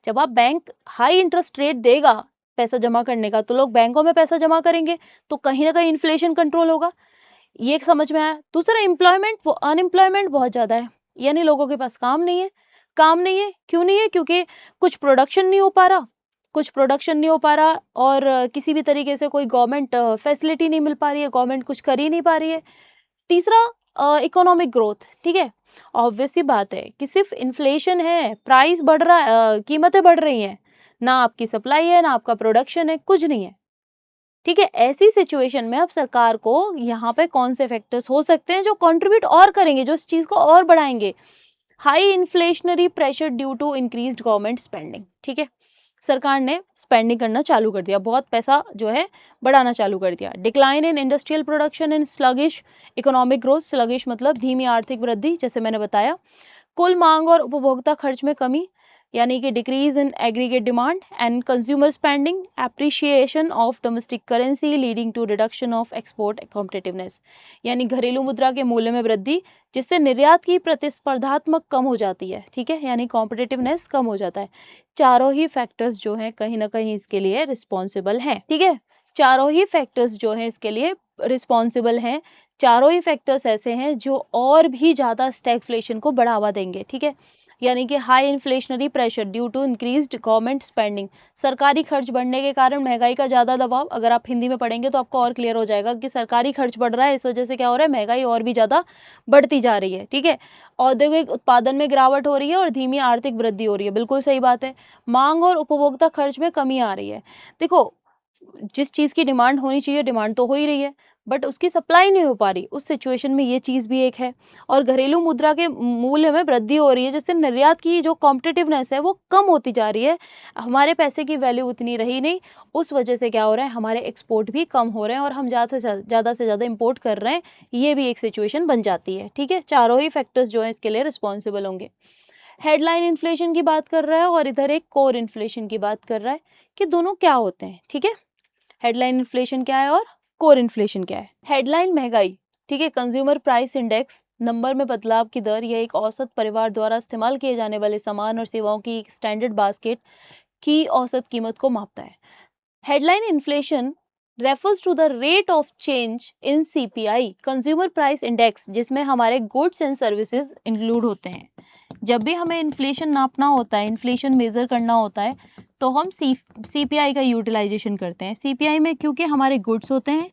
जब आप बैंक हाई इंटरेस्ट रेट देगा पैसा जमा करने का, तो लोग बैंकों में पैसा जमा करेंगे, तो कहीं ना कहीं इन्फ्लेशन कंट्रोल होगा। ये समझ में आया। दूसरा, एम्प्लॉयमेंट अनएम्प्लॉयमेंट बहुत ज्यादा है, यानी लोगों के पास काम नहीं है। काम नहीं है, क्यों नहीं है, क्योंकि कुछ प्रोडक्शन नहीं हो पा रहा, कुछ प्रोडक्शन नहीं हो पा रहा, और किसी भी तरीके से कोई गवर्नमेंट फैसिलिटी नहीं मिल पा रही है, गवर्नमेंट कुछ कर ही नहीं पा रही है। तीसरा, इकोनॉमिक ग्रोथ। ठीक है, ऑब्वियस सी बात है कि सिर्फ इन्फ्लेशन है, प्राइस बढ़ रहा है, कीमतें बढ़ रही हैं, ना आपकी सप्लाई है, ना आपका प्रोडक्शन है, कुछ नहीं है। ठीक है, ऐसी सिचुएशन में अब सरकार को यहाँ पे कौन से फैक्टर्स हो सकते हैं जो कंट्रीब्यूट और करेंगे, जो इस चीज को और बढ़ाएंगे। High inflationary pressure due to increased government spending. ठीक है, सरकार ने स्पेंडिंग करना चालू कर दिया, बहुत पैसा जो है बढ़ाना चालू कर दिया। Decline in industrial production and sluggish economic growth. Sluggish मतलब धीमी आर्थिक वृद्धि, जैसे मैंने बताया। कुल मांग और उपभोक्ता खर्च में कमी, यानी कि decrease in aggregate demand and consumer spending. Appreciation of domestic currency leading to reduction of export competitiveness, यानी घरेलू मुद्रा के मूल्य में वृद्धि, जिससे निर्यात की प्रतिस्पर्धात्मक कम हो जाती है। ठीक है, यानी कॉम्पिटिटिवनेस कम हो जाता है। चारों ही फैक्टर्स जो हैं कहीं ना कहीं इसके लिए रिस्पॉन्सिबल हैं। ठीक है, चारों ही फैक्टर्स जो हैं इसके लिए रिस्पॉन्सिबल हैं। चारों ही फैक्टर्स ऐसे हैं जो और भी ज़्यादा स्टैगफ्लेशन को बढ़ावा देंगे। ठीक है, यानी कि high inflationary pressure due to increased government spending, सरकारी खर्च बढ़ने के कारण महंगाई का ज़्यादा दबाव। अगर आप हिंदी में पढ़ेंगे तो आपको और क्लियर हो जाएगा कि सरकारी खर्च बढ़ रहा है, इस वजह से क्या हो रहा है, महंगाई और भी ज़्यादा बढ़ती जा रही है। ठीक है, औद्योगिक उत्पादन में गिरावट हो रही है और धीमी आर्थिक वृद्धि हो रही है, बिल्कुल सही बात है। मांग और उपभोक्ता खर्च में कमी आ रही है। देखो, जिस चीज़ की डिमांड होनी चाहिए डिमांड तो हो ही रही है, बट उसकी सप्लाई नहीं हो पा रही, उस सिचुएशन में ये चीज़ भी एक है। और घरेलू मुद्रा के मूल्य में वृद्धि हो रही है, जिससे निर्यात की जो कॉम्पिटिटिवनेस है वो कम होती जा रही है, हमारे पैसे की वैल्यू उतनी रही नहीं, उस वजह से क्या हो रहा है, हमारे एक्सपोर्ट भी कम हो रहे हैं और हम ज़्यादा से ज़्यादा इम्पोर्ट कर रहे हैं, ये भी एक सिचुएशन बन जाती है। ठीक है, चारों ही फैक्टर्स जो हैं इसके लिए रिस्पॉन्सिबल होंगे। हेडलाइन इन्फ्लेशन की बात कर रहा है और इधर एक कोर इन्फ्लेशन की बात कर रहा है कि दोनों क्या होते हैं। ठीक है, हेडलाइन इन्फ्लेशन क्या है और कोर इन्फ्लेशन क्या है। हेडलाइन महंगाई, ठीक है, कंज्यूमर प्राइस इंडेक्स, नंबर में बदलाव की दर, यह एक औसत परिवार द्वारा इस्तेमाल किए जाने वाले सामान और सेवाओं की एक स्टैंडर्ड बास्केट की औसत कीमत को मापता है। Headline inflation refers to the rate of change in CPI, consumer price index, जिसमें हमारे गुड्स एंड सर्विसेज इंक्लूड होते हैं। जब भी हमें इन्फ्लेशन नापना होता है, इन्फ्लेशन मेजर करना होता है, तो हम सीपीआई का यूटिलाइजेशन करते हैं। सीपीआई में क्योंकि हमारे गुड्स होते हैं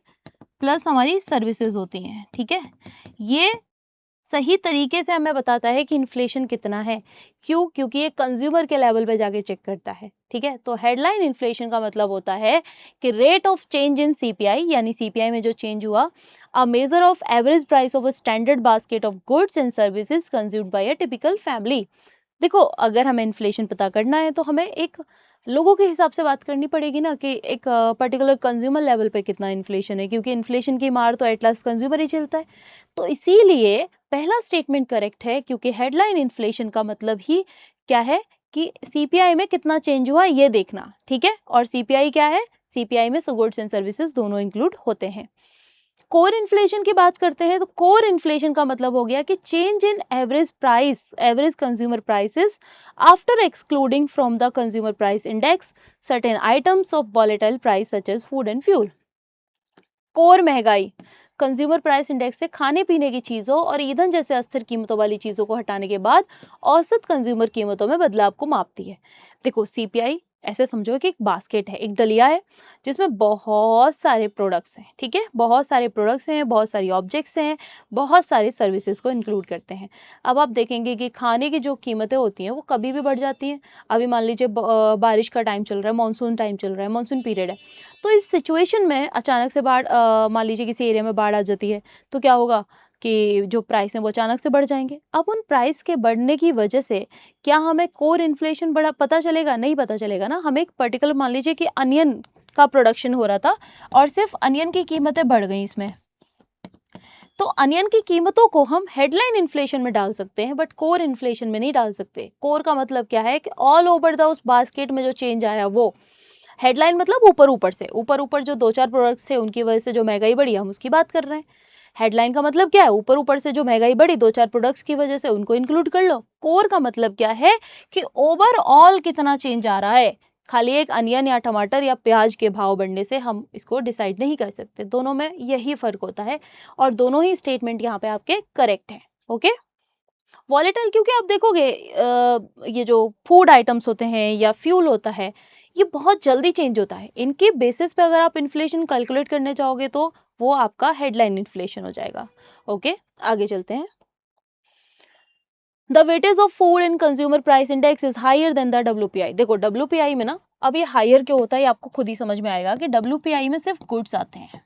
प्लस हमारी सर्विसेज होती हैं। ठीक है, ये सही तरीके से हमें बताता है कि इन्फ्लेशन कितना है। क्यों? क्योंकि ये कंज्यूमर के लेवल पे जाके चेक करता है। ठीक है, तो हेडलाइन इन्फ्लेशन का मतलब होता है कि rate of change in CPI, यानी सीपीआई में जो चेंज हुआ, a measure of average price of a standard basket of goods and services consumed by a typical family. देखो, अगर हमें इन्फ्लेशन पता करना है तो हमें एक लोगों के हिसाब से बात करनी पड़ेगी ना, कि एक पर्टिकुलर कंज्यूमर लेवल पे कितना इन्फ्लेशन है, क्योंकि इन्फ्लेशन की मार तो एट लास्ट कंज्यूमर ही झेलता है। तो इसीलिए पहला स्टेटमेंट करेक्ट है, क्योंकि हेडलाइन इन्फ्लेशन का मतलब ही क्या है कि सीपीआई में कितना चेंज हुआ ये देखना। ठीक है, और सीपीआई क्या है? सीपीआई में गुड्स एंड सर्विसेज दोनों इंक्लूड होते हैं। कोर इन्फ्लेशन की बात करते हैं, तो कोर इन्फ्लेशन का मतलब हो गया कि change in average price, average consumer prices after excluding from the consumer price index certain items of volatile price such as food and fuel. Core महंगाई कंज्यूमर प्राइस इंडेक्स से खाने पीने की चीजों और ईंधन जैसे अस्थिर कीमतों वाली चीजों को हटाने के बाद औसत कंज्यूमर कीमतों में बदलाव को मापती है। देखो, सीपीआई ऐसे समझो कि एक बास्केट है, एक डलिया है, जिसमें बहुत सारे प्रोडक्ट्स हैं। ठीक है, बहुत सारे प्रोडक्ट्स हैं, बहुत सारी ऑब्जेक्ट्स हैं, बहुत सारे सर्विसेज को इंक्लूड करते हैं। अब आप देखेंगे कि खाने की जो कीमतें होती हैं वो कभी भी बढ़ जाती हैं। अभी मान लीजिए बारिश का टाइम चल रहा है, मानसून टाइम चल रहा है, मानसून पीरियड है, तो इस सिचुएशन में अचानक से बाढ़, मान लीजिए किसी एरिया में बाढ़ आ जाती है, तो क्या होगा कि जो प्राइस है वो अचानक से बढ़ जाएंगे। अब उन प्राइस के बढ़ने की वजह से क्या हमें कोर इन्फ्लेशन बढ़ा पता चलेगा? नहीं पता चलेगा ना। हमें एक पर्टिकुलर, मान लीजिए कि अनियन का प्रोडक्शन हो रहा था और सिर्फ अनियन की कीमतें बढ़ गई इसमें, तो अनियन की कीमतों को हम हेडलाइन इन्फ्लेशन में डाल सकते हैं, बट कोर इन्फ्लेशन में नहीं डाल सकते। कोर का मतलब क्या है कि ऑल ओवर द उस बास्केट में जो चेंज आया वो। हेडलाइन मतलब ऊपर ऊपर से, ऊपर ऊपर जो दो चार प्रोडक्ट्स थे उनकी वजह से जो महंगाई बढ़ी, हम उसकी बात कर रहे हैं। हेडलाइन का मतलब क्या है? ऊपर ऊपर से जो महंगाई बढ़ी दो चार प्रोडक्ट्स की वजह से, उनको इंक्लूड कर लो। कोर का मतलब क्या है कि ओवरऑल कितना चेंज आ रहा है। खाली एक अनियन या टमाटर या प्याज के भाव बढ़ने से हम इसको डिसाइड नहीं कर सकते। दोनों में यही फर्क होता है और दोनों ही स्टेटमेंट यहाँ पे आपके करेक्ट हैं। ओके, वॉलेटाइल, क्योंकि आप देखोगे ये जो फूड आइटम्स होते हैं या फ्यूल होता है, ये बहुत जल्दी चेंज होता है। इनके बेसिस पे अगर आप इन्फ्लेशन कैलकुलेट करने चाहोगे तो वो आपका हेडलाइन इन्फ्लेशन हो जाएगा। ओके, आगे चलते हैं। The weightage of food in consumer price index is higher than the WPI. देखो, डब्ल्यूपीआई में ना, अब ये हायर क्यों होता है ये आपको खुद ही समझ में आएगा कि डब्ल्यूपीआई में सिर्फ गुड्स आते हैं,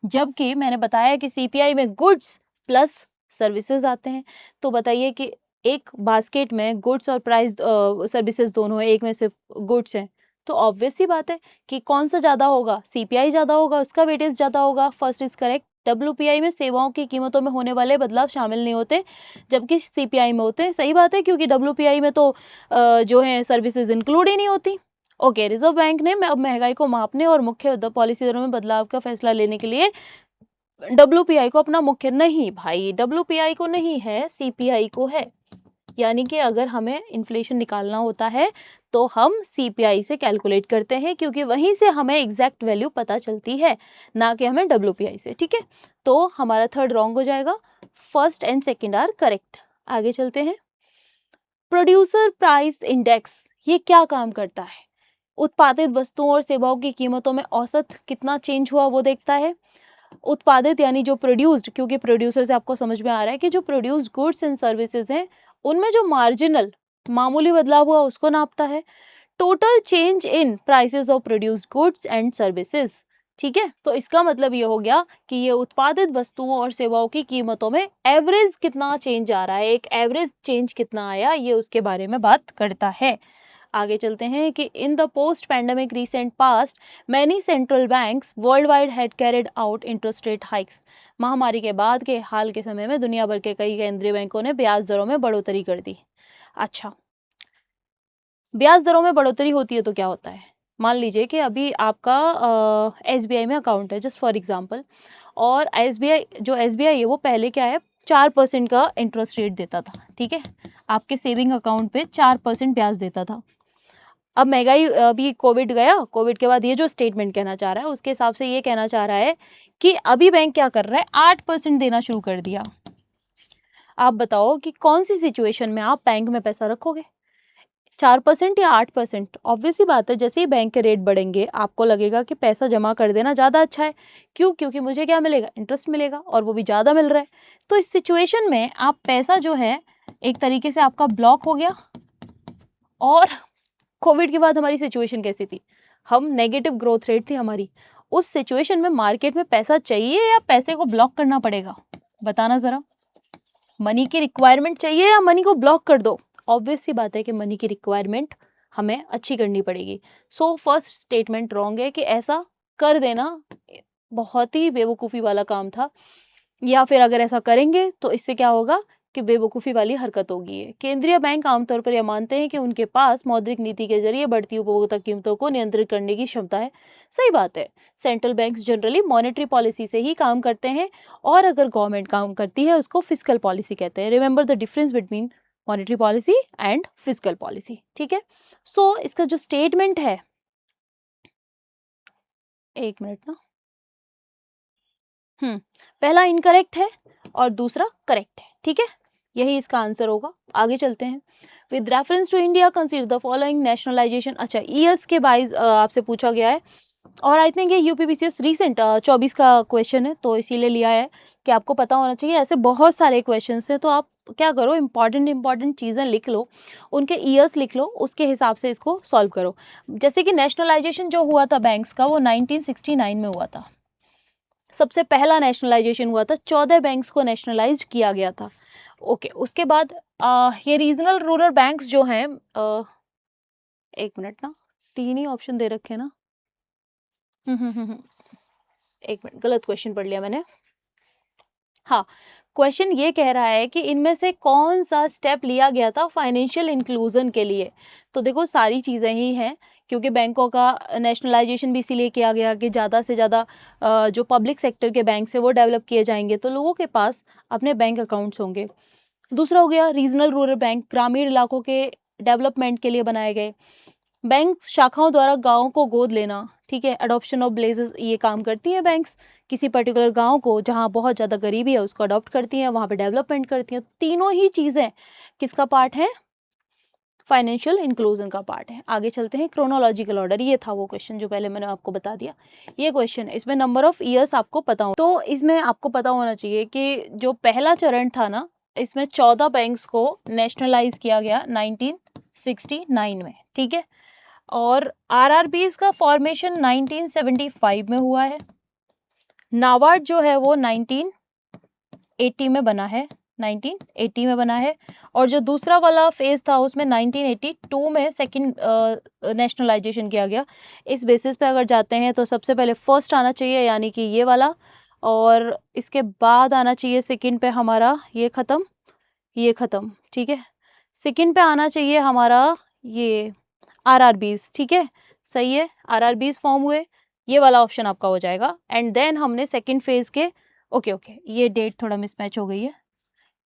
जबकि मैंने बताया कि सीपीआई में गुड्स प्लस सर्विसेज आते हैं। तो बताइए कि एक बास्केट में गुड्स और प्राइस सर्विसेज दोनों है, एक में सिर्फ गुड्स है, तो ऑब्वियस सी बात है कि कौन सा ज्यादा होगा? सीपीआई ज्यादा होगा, उसका वेटेज ज्यादा होगा। First is correct. डब्ल्यूपीआई में सेवाओं की कीमतों में होने वाले बदलाव शामिल नहीं होते, जबकि सीपीआई में होते हैं। सही बात है, क्योंकि डब्ल्यूपीआई में तो जो है सर्विसेज इंक्लूड ही नहीं होती। ओके, रिजर्व बैंक ने अब महंगाई को मापने और मुख्य पॉलिसी दरों में बदलाव का फैसला लेने के लिए डब्ल्यूपीआई को अपना मुख्य, नहीं भाई, डब्ल्यूपीआई को नहीं है, सीपीआई को है। यानी कि अगर हमें इन्फ्लेशन निकालना होता है तो हम सीपीआई से कैलकुलेट करते हैं, क्योंकि वहीं से हमें एग्जैक्ट वैल्यू पता चलती है, ना कि हमें डब्ल्यूपीआई से। ठीक है, तो हमारा थर्ड रॉन्ग हो जाएगा, first and second are correct. आगे चलते हैं। प्रोड्यूसर प्राइस इंडेक्स, ये क्या काम करता है? उत्पादित वस्तुओं और सेवाओं की कीमतों में औसत कितना चेंज हुआ वो देखता है। उत्पादित यानी जो प्रोड्यूस्ड, क्योंकि प्रोड्यूसर से आपको समझ में आ रहा है कि जो प्रोड्यूस्ड गुड्स एंड सर्विसेज हैं उनमें जो मार्जिनल मामूली बदलाव हुआ उसको नापता है। Total change in prices of produced goods and services, ठीक है, तो इसका मतलब ये हो गया कि ये उत्पादित वस्तुओं और सेवाओं की कीमतों में एवरेज कितना चेंज आ रहा है, एक एवरेज चेंज कितना आया, ये उसके बारे में बात करता है। आगे चलते हैं कि in the post pandemic recent past many central banks world wide had carried out interest rate hikes. महामारी के बाद के हाल के समय में दुनिया भर के कई केंद्रीय बैंकों ने ब्याज दरों में बढ़ोतरी कर दी। अच्छा, ब्याज दरों में बढ़ोतरी होती है तो क्या होता है? मान लीजिए कि अभी आपका एसबीआई में अकाउंट है, जस्ट फॉर एग्जांपल, और एसबीआई है वो पहले क्या है, 4% का इंटरेस्ट रेट देता था, ठीक है, आपके सेविंग अकाउंट पे 4% ब्याज देता था। अब महंगाई, अभी कोविड गया, कोविड के बाद ये जो स्टेटमेंट कहना चाह रहा है उसके हिसाब से ये कहना चाह रहा है कि अभी बैंक क्या कर रहा है, 8% देना शुरू कर दिया। आप बताओ कि कौन सी सिचुएशन में आप बैंक में पैसा रखोगे, 4% या 8%? ऑब्वियस ही बात है, जैसे ही बैंक के रेट बढ़ेंगे आपको लगेगा कि पैसा जमा कर देना ज़्यादा अच्छा है। क्यों? क्योंकि मुझे क्या मिलेगा, इंटरेस्ट मिलेगा, और वो भी ज़्यादा मिल रहा है। तो इस सिचुएशन में आप पैसा जो है एक तरीके से आपका ब्लॉक हो गया। और कोविड के बाद हमारी सिचुएशन कैसी थी, हम नेगेटिव ग्रोथ रेट थी हमारी। उस सिचुएशन में मार्केट में पैसा चाहिए या पैसे को ब्लॉक करना पड़ेगा, बताना जरा। मनी की रिक्वायरमेंट चाहिए या मनी को ब्लॉक कर दो? ऑब्वियस सी बात है कि मनी की रिक्वायरमेंट हमें अच्छी करनी पड़ेगी। सो फर्स्ट स्टेटमेंट रॉन्ग है कि ऐसा कर देना बहुत ही बेवकूफ़ी वाला काम था, या फिर अगर ऐसा करेंगे तो इससे क्या होगा कि बेवकूफ़ी वाली हरकत होगी ये। केंद्रीय बैंक आमतौर पर यह मानते हैं कि उनके पास मौद्रिक नीति के जरिए बढ़ती उपभोक्ता कीमतों को नियंत्रित करने की क्षमता है। सही बात है, central banks generally monetary policy से ही काम करते हैं, और अगर गवर्नमेंट काम करती है उसको फिस्कल पॉलिसी कहते हैं। Remember the difference between monetary policy and fiscal policy, ठीक है। सो इसका जो स्टेटमेंट है, एक मिनट ना, पहला इनकरेक्ट है और दूसरा करेक्ट है, ठीक है, यही इसका आंसर होगा। आगे चलते हैं। With reference to India consider the following nationalisation. अच्छा, ईयर्स के बाइज आपसे पूछा गया है, और आई थिंक ये यूपीपीसीएस रीसेंट 24 का क्वेश्चन है, तो इसीलिए लिया है कि आपको पता होना चाहिए। ऐसे बहुत सारे क्वेश्चन हैं, तो आप क्या करो, इंपॉर्टेंट चीज़ें लिख लो, उनके ईयर्स लिख लो, उसके हिसाब से इसको सॉल्व करो। जैसे कि नेशनलाइजेशन जो हुआ था बैंक्स का, वो 1969 में हुआ था। सबसे पहला नेशनलाइजेशन हुआ था, 14 बैंक्स को नेशनलाइज किया गया था। ओके, उसके बाद ये रीजनल रूरल बैंक्स जो हैं, एक मिनट ना, 3 ही ऑप्शन दे रखे हैं ना। एक मिनट, गलत क्वेश्चन पढ़ लिया मैंने। हाँ, क्वेश्चन ये कह रहा है कि इनमें से कौन-सा स्टेप लिया गया था फाइनेंशियल इंक्लूजन के लिए? तो देखो सारी चीज़ें ही हैं, क्योंकि बैंकों का नेशनलाइजेशन भी इसीलिए किया गया कि ज़्यादा से ज़्यादा जो पब्लिक सेक्टर के बैंक्स हैं वो डेवलप किए जाएँगे, तो लोगों के पास अपने बैंक अकाउंट्स होंगे। दूसरा हो गया रीजनल रूरल बैंक, ग्रामीण इलाकों के डेवलपमेंट के लिए बनाए गए। बैंक शाखाओं द्वारा गाँव को गोद लेना, ठीक है, अडॉप्शन ऑफ प्लेसेस, ये काम करती हैं बैंक्स। किसी पर्टिकुलर गाँव को जहाँ बहुत ज़्यादा गरीबी है उसको अडॉप्ट करती हैं, वहाँ पे डेवलपमेंट करती हैं। तीनों ही चीज़ें किसका पार्ट है? फाइनेंशियल इंक्लूजन का पार्ट है। आगे चलते हैं, क्रोनोलॉजिकल ऑर्डर, ये था वो क्वेश्चन जो पहले मैंने आपको बता दिया। ये क्वेश्चन है, इसमें नंबर ऑफ ईयर्स आपको पता हो, तो इसमें आपको पता होना चाहिए कि जो पहला चरण था ना, इसमें 14 बैंक्स को नेशनलाइज किया गया 1969 में, ठीक है। और आरआरबीज का फॉर्मेशन 1975 में हुआ है। नाबार्ड जो है वो 1980 में बना है, 1980 में बना है। और जो दूसरा वाला फेज था उसमें 1982 में सेकंड नेशनलाइजेशन किया गया। इस बेसिस पे अगर जाते हैं तो सबसे पहले फर्स्ट आना चाहिए, यानी कि ये वाला, और इसके बाद आना चाहिए सेकंड पे हमारा ये खत्म, ठीक है। सेकंड पे आना चाहिए हमारा ये आरआरबीज, ठीक है, सही है, आरआरबीज फॉर्म हुए, ये वाला ऑप्शन आपका हो जाएगा। एंड देन हमने सेकंड फेज के, ओके ओके, ये डेट थोड़ा मिसमैच हो गई है,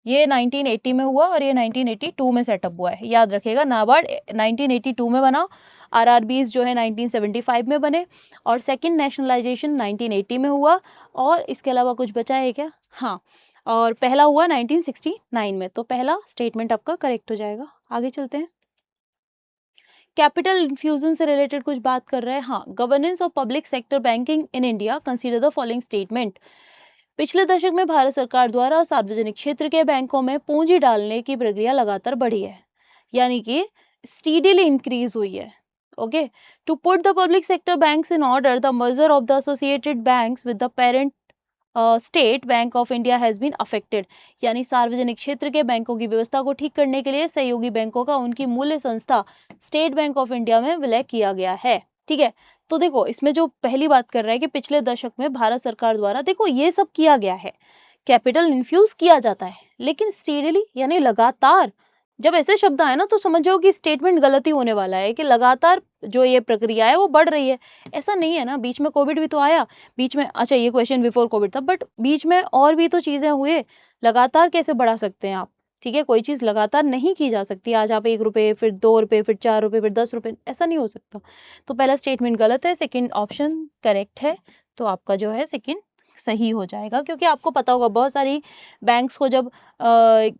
ये 1980 में हुआ और ये 1982 में सेटअप हुआ है, याद रखिएगा। नाबार्ड 1982 में बना, आरआरबीज जो है 1975 में बने, और सेकंड नेशनलाइजेशन 1980 में हुआ। और इसके अलावा कुछ बचा है क्या? हाँ, और पहला हुआ 1969 में, तो पहला स्टेटमेंट आपका करेक्ट हो जाएगा। आगे चलते हैं, कैपिटल इन्फ्यूजन से रिलेटेड कुछ बात कर रहे हैं। हाँ, governance of public sector banking in India, consider the following statement. पिछले दशक में भारत सरकार द्वारा सार्वजनिक क्षेत्र के बैंकों में पूंजी डालने की प्रक्रिया लगातार बढ़ी है, यानी कि स्टीडीली इंक्रीज हुई है। Okay, to put the public sector banks in order, the merger of the associated banks with the parent State Bank of India has been affected, यानी सार्वजनिक क्षेत्र के बैंकों की व्यवस्था को ठीक करने के लिए सहयोगी बैंकों का उनकी मूल्य संस्था स्टेट बैंक ऑफ इंडिया में विलय किया गया है। ठीक है, तो देखो इसमें जो पहली बात कर रहा है कि पिछले दशक में भारत सरकार द्वारा देखो ये सब किया गया है, कैपिटल इन्फ्यूज किया जाता है, लेकिन स्टीडली यानी लगातार, जब ऐसे शब्द आए ना तो समझो कि स्टेटमेंट गलत ही होने वाला है कि लगातार जो ये प्रक्रिया है वो बढ़ रही है। ऐसा नहीं है ना, बीच में कोविड भी तो आया, बीच में, अच्छा ये क्वेश्चन बिफोर कोविड था, बट बीच में और भी तो चीजें हुए, लगातार कैसे बढ़ा सकते हैं आप? ठीक है, कोई चीज लगातार नहीं की जा सकती, आज आप 1 रुपए, फिर 2 रुपए, फिर 4 रुपए, फिर 10 रुपए, ऐसा नहीं हो सकता। तो पहला स्टेटमेंट गलत है, सेकेंड ऑप्शन करेक्ट है, तो आपका जो है सेकेंड सही हो जाएगा। क्योंकि आपको पता होगा बहुत सारी बैंक्स को जब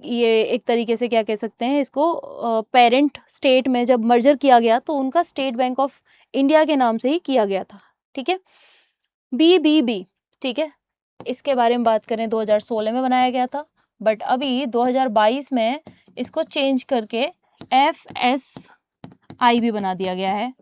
ये एक तरीके से क्या कह सकते हैं इसको, पेरेंट स्टेट में जब मर्जर किया गया तो उनका स्टेट बैंक ऑफ इंडिया के नाम से ही किया गया था। ठीक है, बीबीबी, ठीक है, इसके बारे में बात करें 2016 में बनाया गया था, बट अभी 2022 में इसको चेंज करके FSI बना दिया गया है,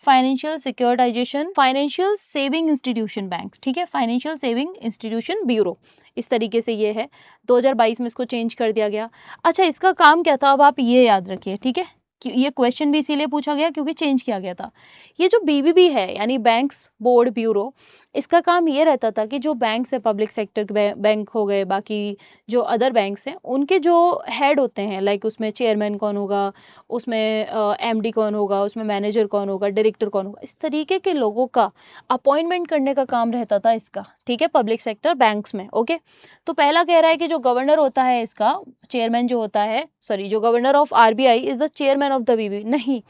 financial securitisation financial saving institution banks. ठीक है, फाइनेंशियल सेविंग इंस्टीट्यूशन ब्यूरो, इस तरीके से ये है, 2022 में इसको चेंज कर दिया गया। अच्छा, इसका काम क्या था अब आप ये याद रखिए। ठीक है, कि ये क्वेश्चन भी इसीलिए पूछा गया क्योंकि चेंज किया गया था। ये जो बीबीबी है यानी बैंक्स बोर्ड ब्यूरो, इसका काम ये रहता था कि जो बैंक्स है, पब्लिक सेक्टर बैंक हो गए, बाकी जो अदर बैंक्स हैं, उनके जो हेड होते हैं, लाइक उसमें चेयरमैन कौन होगा, उसमें एमडी कौन होगा, उसमें मैनेजर कौन होगा, डायरेक्टर कौन होगा, इस तरीके के लोगों का अपॉइंटमेंट करने का काम रहता था इसका। ठीक है, पब्लिक सेक्टर बैंक्स में। ओके, तो पहला कह रहा है कि जो गवर्नर होता है इसका, चेयरमैन जो होता है, सॉरी, जो governor of RBI is the chairman of the BB, नहीं,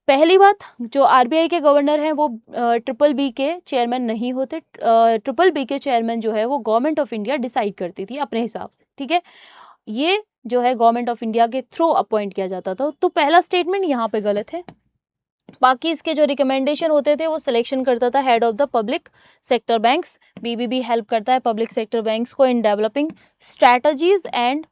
पहली बात, जो आरबीआई के गवर्नर हैं वो ट्रिपल बी के चेयरमैन नहीं होते। ट्रिपल बी के चेयरमैन जो है वो गवर्नमेंट ऑफ इंडिया डिसाइड करती थी अपने हिसाब से। ठीक है, ये जो है गवर्नमेंट ऑफ इंडिया के थ्रू अपॉइंट किया जाता था। तो पहला स्टेटमेंट यहाँ पे गलत है। बाकी इसके जो रिकमेंडेशन होते थे वो सिलेक्शन करता था head of the public sector banks. BBB help करता है पब्लिक सेक्टर बैंक्स को in developing strategies and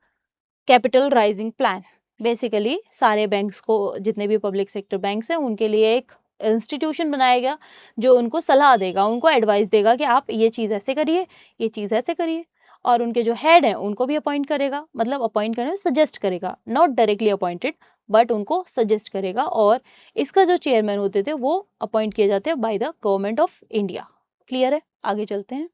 capital rising plan. Basically सारे बैंक्स को, जितने भी पब्लिक सेक्टर बैंक्स हैं, उनके लिए एक इंस्टीट्यूशन बनाया गया जो उनको सलाह देगा, उनको एडवाइस देगा कि आप ये चीज़ ऐसे करिए, ये चीज़ ऐसे करिए। और उनके जो हेड हैं उनको भी अपॉइंट करेगा, मतलब अपॉइंट करने सजेस्ट करेगा, नॉट डायरेक्टली अपॉइंटेड, बट उनको सजेस्ट करेगा। और इसका जो चेयरमैन होते थे वो अपॉइंट किए जाते हैं by the government of India. Clear है, आगे चलते हैं।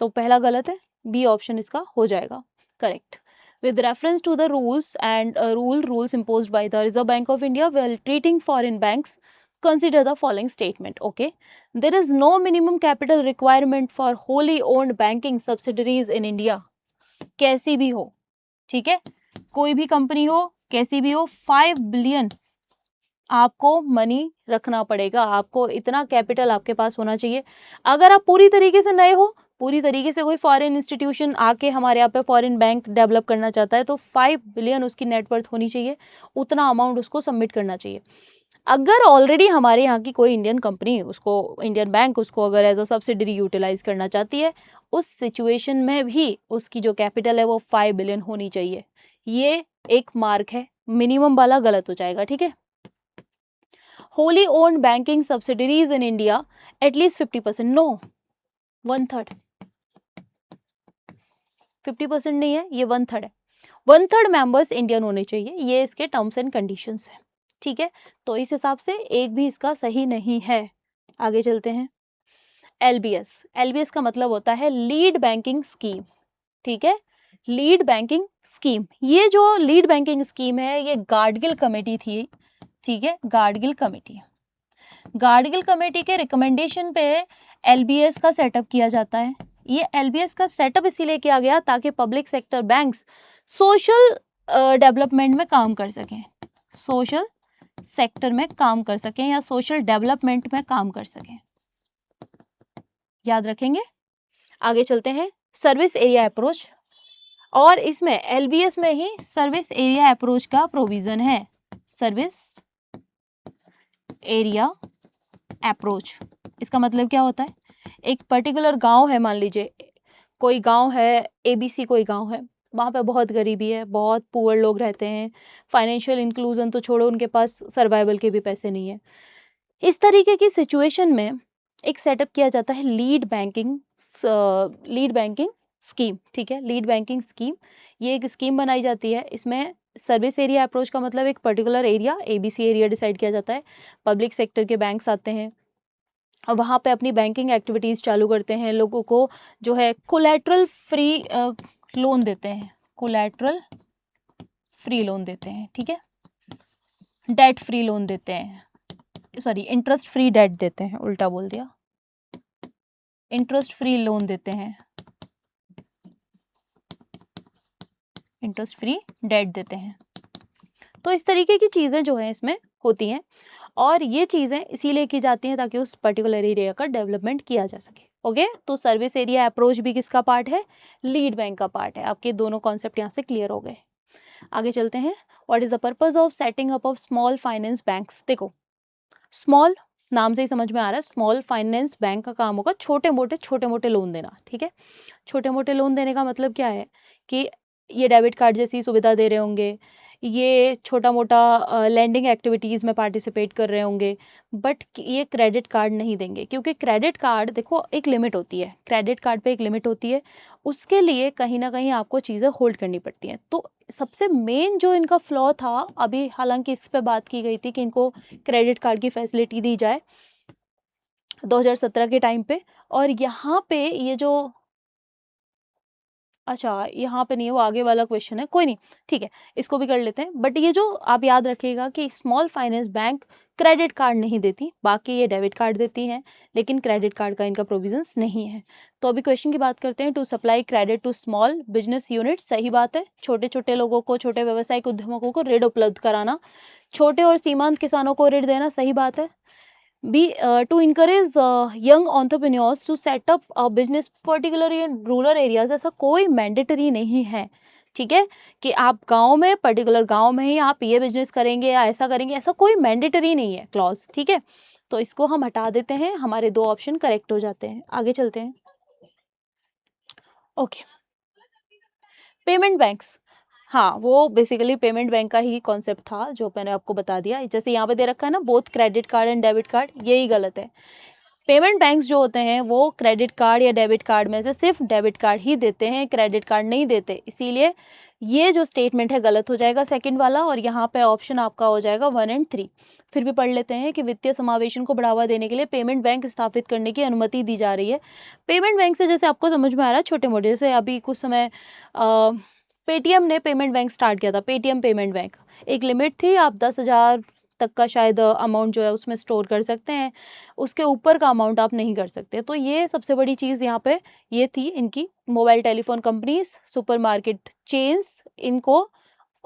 तो पहला गलत है, बी ऑप्शन इसका हो जाएगा correct. With reference to the rules imposed by the Reserve Bank of India while treating foreign banks, consider the following statement. Okay, there is no minimum capital requirement for wholly owned banking subsidiaries in India. कैसी भी हो, ठीक है, कोई भी company हो, कैसी भी हो, 5 बिलियन आपको मनी रखना पड़ेगा, आपको इतना कैपिटल आपके पास होना चाहिए। अगर आप पूरी तरीके से नए हो, पूरी तरीके से कोई फॉरेन इंस्टीट्यूशन आके हमारे यहाँ पे फॉरेन बैंक डेवलप करना चाहता है, तो 5 बिलियन उसकी नेटवर्थ होनी चाहिए, उतना अमाउंट उसको सबमिट करना चाहिए। अगर ऑलरेडी हमारे यहाँ की कोई इंडियन कंपनी, उसको इंडियन बैंक उसको अगर एज अ सब्सिडरी यूटिलाइज करना चाहती है, उस सिचुएशन में भी उसकी जो कैपिटल है वो 5 बिलियन होनी चाहिए। ये एक मार्क है, मिनिमम वाला गलत हो जाएगा। ठीक है, wholly owned banking subsidiaries in India at least 50%, no, 1/3, 50% नहीं है, ये 1/3 है। 1/3 मेंबर्स इंडियन होने चाहिए, ये इसके टर्म्स एंड कंडीशंस है। ठीक है, तो इस हिसाब से एक भी इसका सही नहीं है। आगे चलते हैं। एलबीएस, एलबीएस का मतलब होता है लीड बैंकिंग स्कीम। ठीक है, लीड बैंकिंग स्कीम, ये जो लीड बैंकिंग स्कीम है ये गाडगिल कमेटी थी। ठीक है, गाडगिल कमेटी, गाडगिल कमेटी के रिकमेंडेशन पे एलबीएस का सेटअप किया जाता है। ये एलबीएस का सेटअप इसीलिए किया गया ताकि public sector banks social development में काम कर सकें, सोशल सेक्टर में काम कर सकें या सोशल डेवलपमेंट में काम कर सकें। याद रखेंगे। आगे चलते हैं। सर्विस एरिया अप्रोच, और इसमें एलबीएस में ही सर्विस एरिया अप्रोच का प्रोविजन है। सर्विस एरिया अप्रोच, इसका मतलब क्या होता है, एक पर्टिकुलर गांव है, मान लीजिए कोई गांव है एबीसी, कोई गांव है, वहाँ पे बहुत गरीबी है, बहुत पुअर लोग रहते हैं, फाइनेंशियल इंक्लूजन तो छोड़ो, उनके पास सर्वाइवल के भी पैसे नहीं है। इस तरीके की सिचुएशन में एक सेटअप किया जाता है लीड बैंकिंग स्कीम, ठीक है? लीड बैंकिंग स्कीम, ये एक स्कीम बनाई जाती है। इसमें सर्विस एरिया अप्रोच का मतलब एक particular area, ABC area decide किया जाता है। पब्लिक सेक्टर के बैंक्स आते हैं और वहाँ पे अपनी बैंकिंग एक्टिविटीज़ चालू करते हैं। लोगों को जो है कोलैटरल फ्री लोन देते हैं, कोलैटरल फ्री लोन देते हैं, ठीक है? डेट फ्री लोन देते हैं, सॉरी इंटरेस्ट फ्री डेट देते हैं, उल्टा बोल दिया। इंटरेस्ट फ्री लोन देते हैं, इंटरेस्ट फ्री डेट देते हैं। तो इस तरीके की चीज़ें जो हैं इसमें होती हैं और ये चीज़ें इसीलिए की जाती हैं ताकि उस पर्टिकुलर एरिया का डेवलपमेंट किया जा सके। ओके, तो सर्विस एरिया अप्रोच भी किसका पार्ट है? लीड बैंक का पार्ट है। आपके दोनों कॉन्सेप्ट यहाँ से क्लियर हो गए। आगे चलते हैं। What is the purpose of setting up of small finance banks? देखो, स्मॉल नाम से ही समझ में आ रहा है, स्मॉल फाइनेंस बैंक का काम होगा छोटे मोटे लोन देना, ठीक है? छोटे मोटे लोन देने का मतलब क्या है कि ये डेबिट कार्ड जैसी सुविधा दे रहे होंगे, ये छोटा मोटा लैंडिंग एक्टिविटीज़ में पार्टिसिपेट कर रहे होंगे, बट ये क्रेडिट कार्ड नहीं देंगे, क्योंकि क्रेडिट कार्ड देखो एक लिमिट होती है, क्रेडिट कार्ड पे एक लिमिट होती है, उसके लिए कहीं ना कहीं आपको चीज़ें होल्ड करनी पड़ती हैं। तो सबसे मेन जो इनका फ्लॉ था, अभी हालांकि इस पे बात की गई थी कि इनको क्रेडिट कार्ड की फैसिलिटी दी जाए 2017 के टाइम पे, और यहाँ पे ये जो, अच्छा यहाँ पे नहीं है, वो आगे वाला क्वेश्चन है, कोई नहीं, ठीक है, इसको भी कर लेते हैं। बट ये जो आप याद रखिएगा कि small finance bank credit card नहीं देती, बाकी ये डेबिट कार्ड देती हैं, लेकिन क्रेडिट कार्ड का इनका प्रोविजंस नहीं है। तो अभी क्वेश्चन की बात करते हैं। To supply credit to small business unit, सही बात है, छोटे छोटे लोगों को, छोटे व्यावसायिक उद्यमों को ऋण उपलब्ध कराना, छोटे और सीमांत किसानों को ऋण देना, सही बात है। B to encourage young entrepreneurs to set up business particularly in rural areas, ऐसा कोई मैंडेटरी नहीं है, ठीक है, कि आप गांव में, पर्टिकुलर गांव में ही आप ये बिजनेस करेंगे या ऐसा करेंगे, ऐसा कोई मैंडेटरी नहीं है क्लॉज, ठीक है? तो इसको हम हटा देते हैं, हमारे दो ऑप्शन करेक्ट हो जाते हैं। आगे चलते हैं। ओके, पेमेंट बैंक्स, हाँ, वो बेसिकली पेमेंट बैंक का ही कॉन्सेप्ट था जो मैंने आपको बता दिया। जैसे यहाँ पे दे रखा है ना, both credit card and debit card, यही गलत है। पेमेंट बैंक्स जो होते हैं वो क्रेडिट कार्ड या डेबिट कार्ड में से सिर्फ डेबिट कार्ड ही देते हैं, क्रेडिट कार्ड नहीं देते, इसीलिए ये जो स्टेटमेंट है गलत हो जाएगा सेकंड वाला, और यहाँ पे ऑप्शन आपका हो जाएगा 1 और 3। फिर भी पढ़ लेते हैं कि वित्तीय समावेशन को बढ़ावा देने के लिए पेमेंट बैंक स्थापित करने की अनुमति दी जा रही है। पेमेंट बैंक से जैसे आपको समझ में आ रहा है छोटे मोटे, जैसे अभी कुछ समय पेटीएम ने पेमेंट बैंक स्टार्ट किया था, पेटीएम पेमेंट बैंक, एक लिमिट थी, आप 10,000 तक का शायद अमाउंट जो है उसमें स्टोर कर सकते हैं, उसके ऊपर का अमाउंट आप नहीं कर सकते। तो ये सबसे बड़ी चीज़ यहाँ पे ये थी इनकी। Mobile telephone companies, supermarket chains, इनको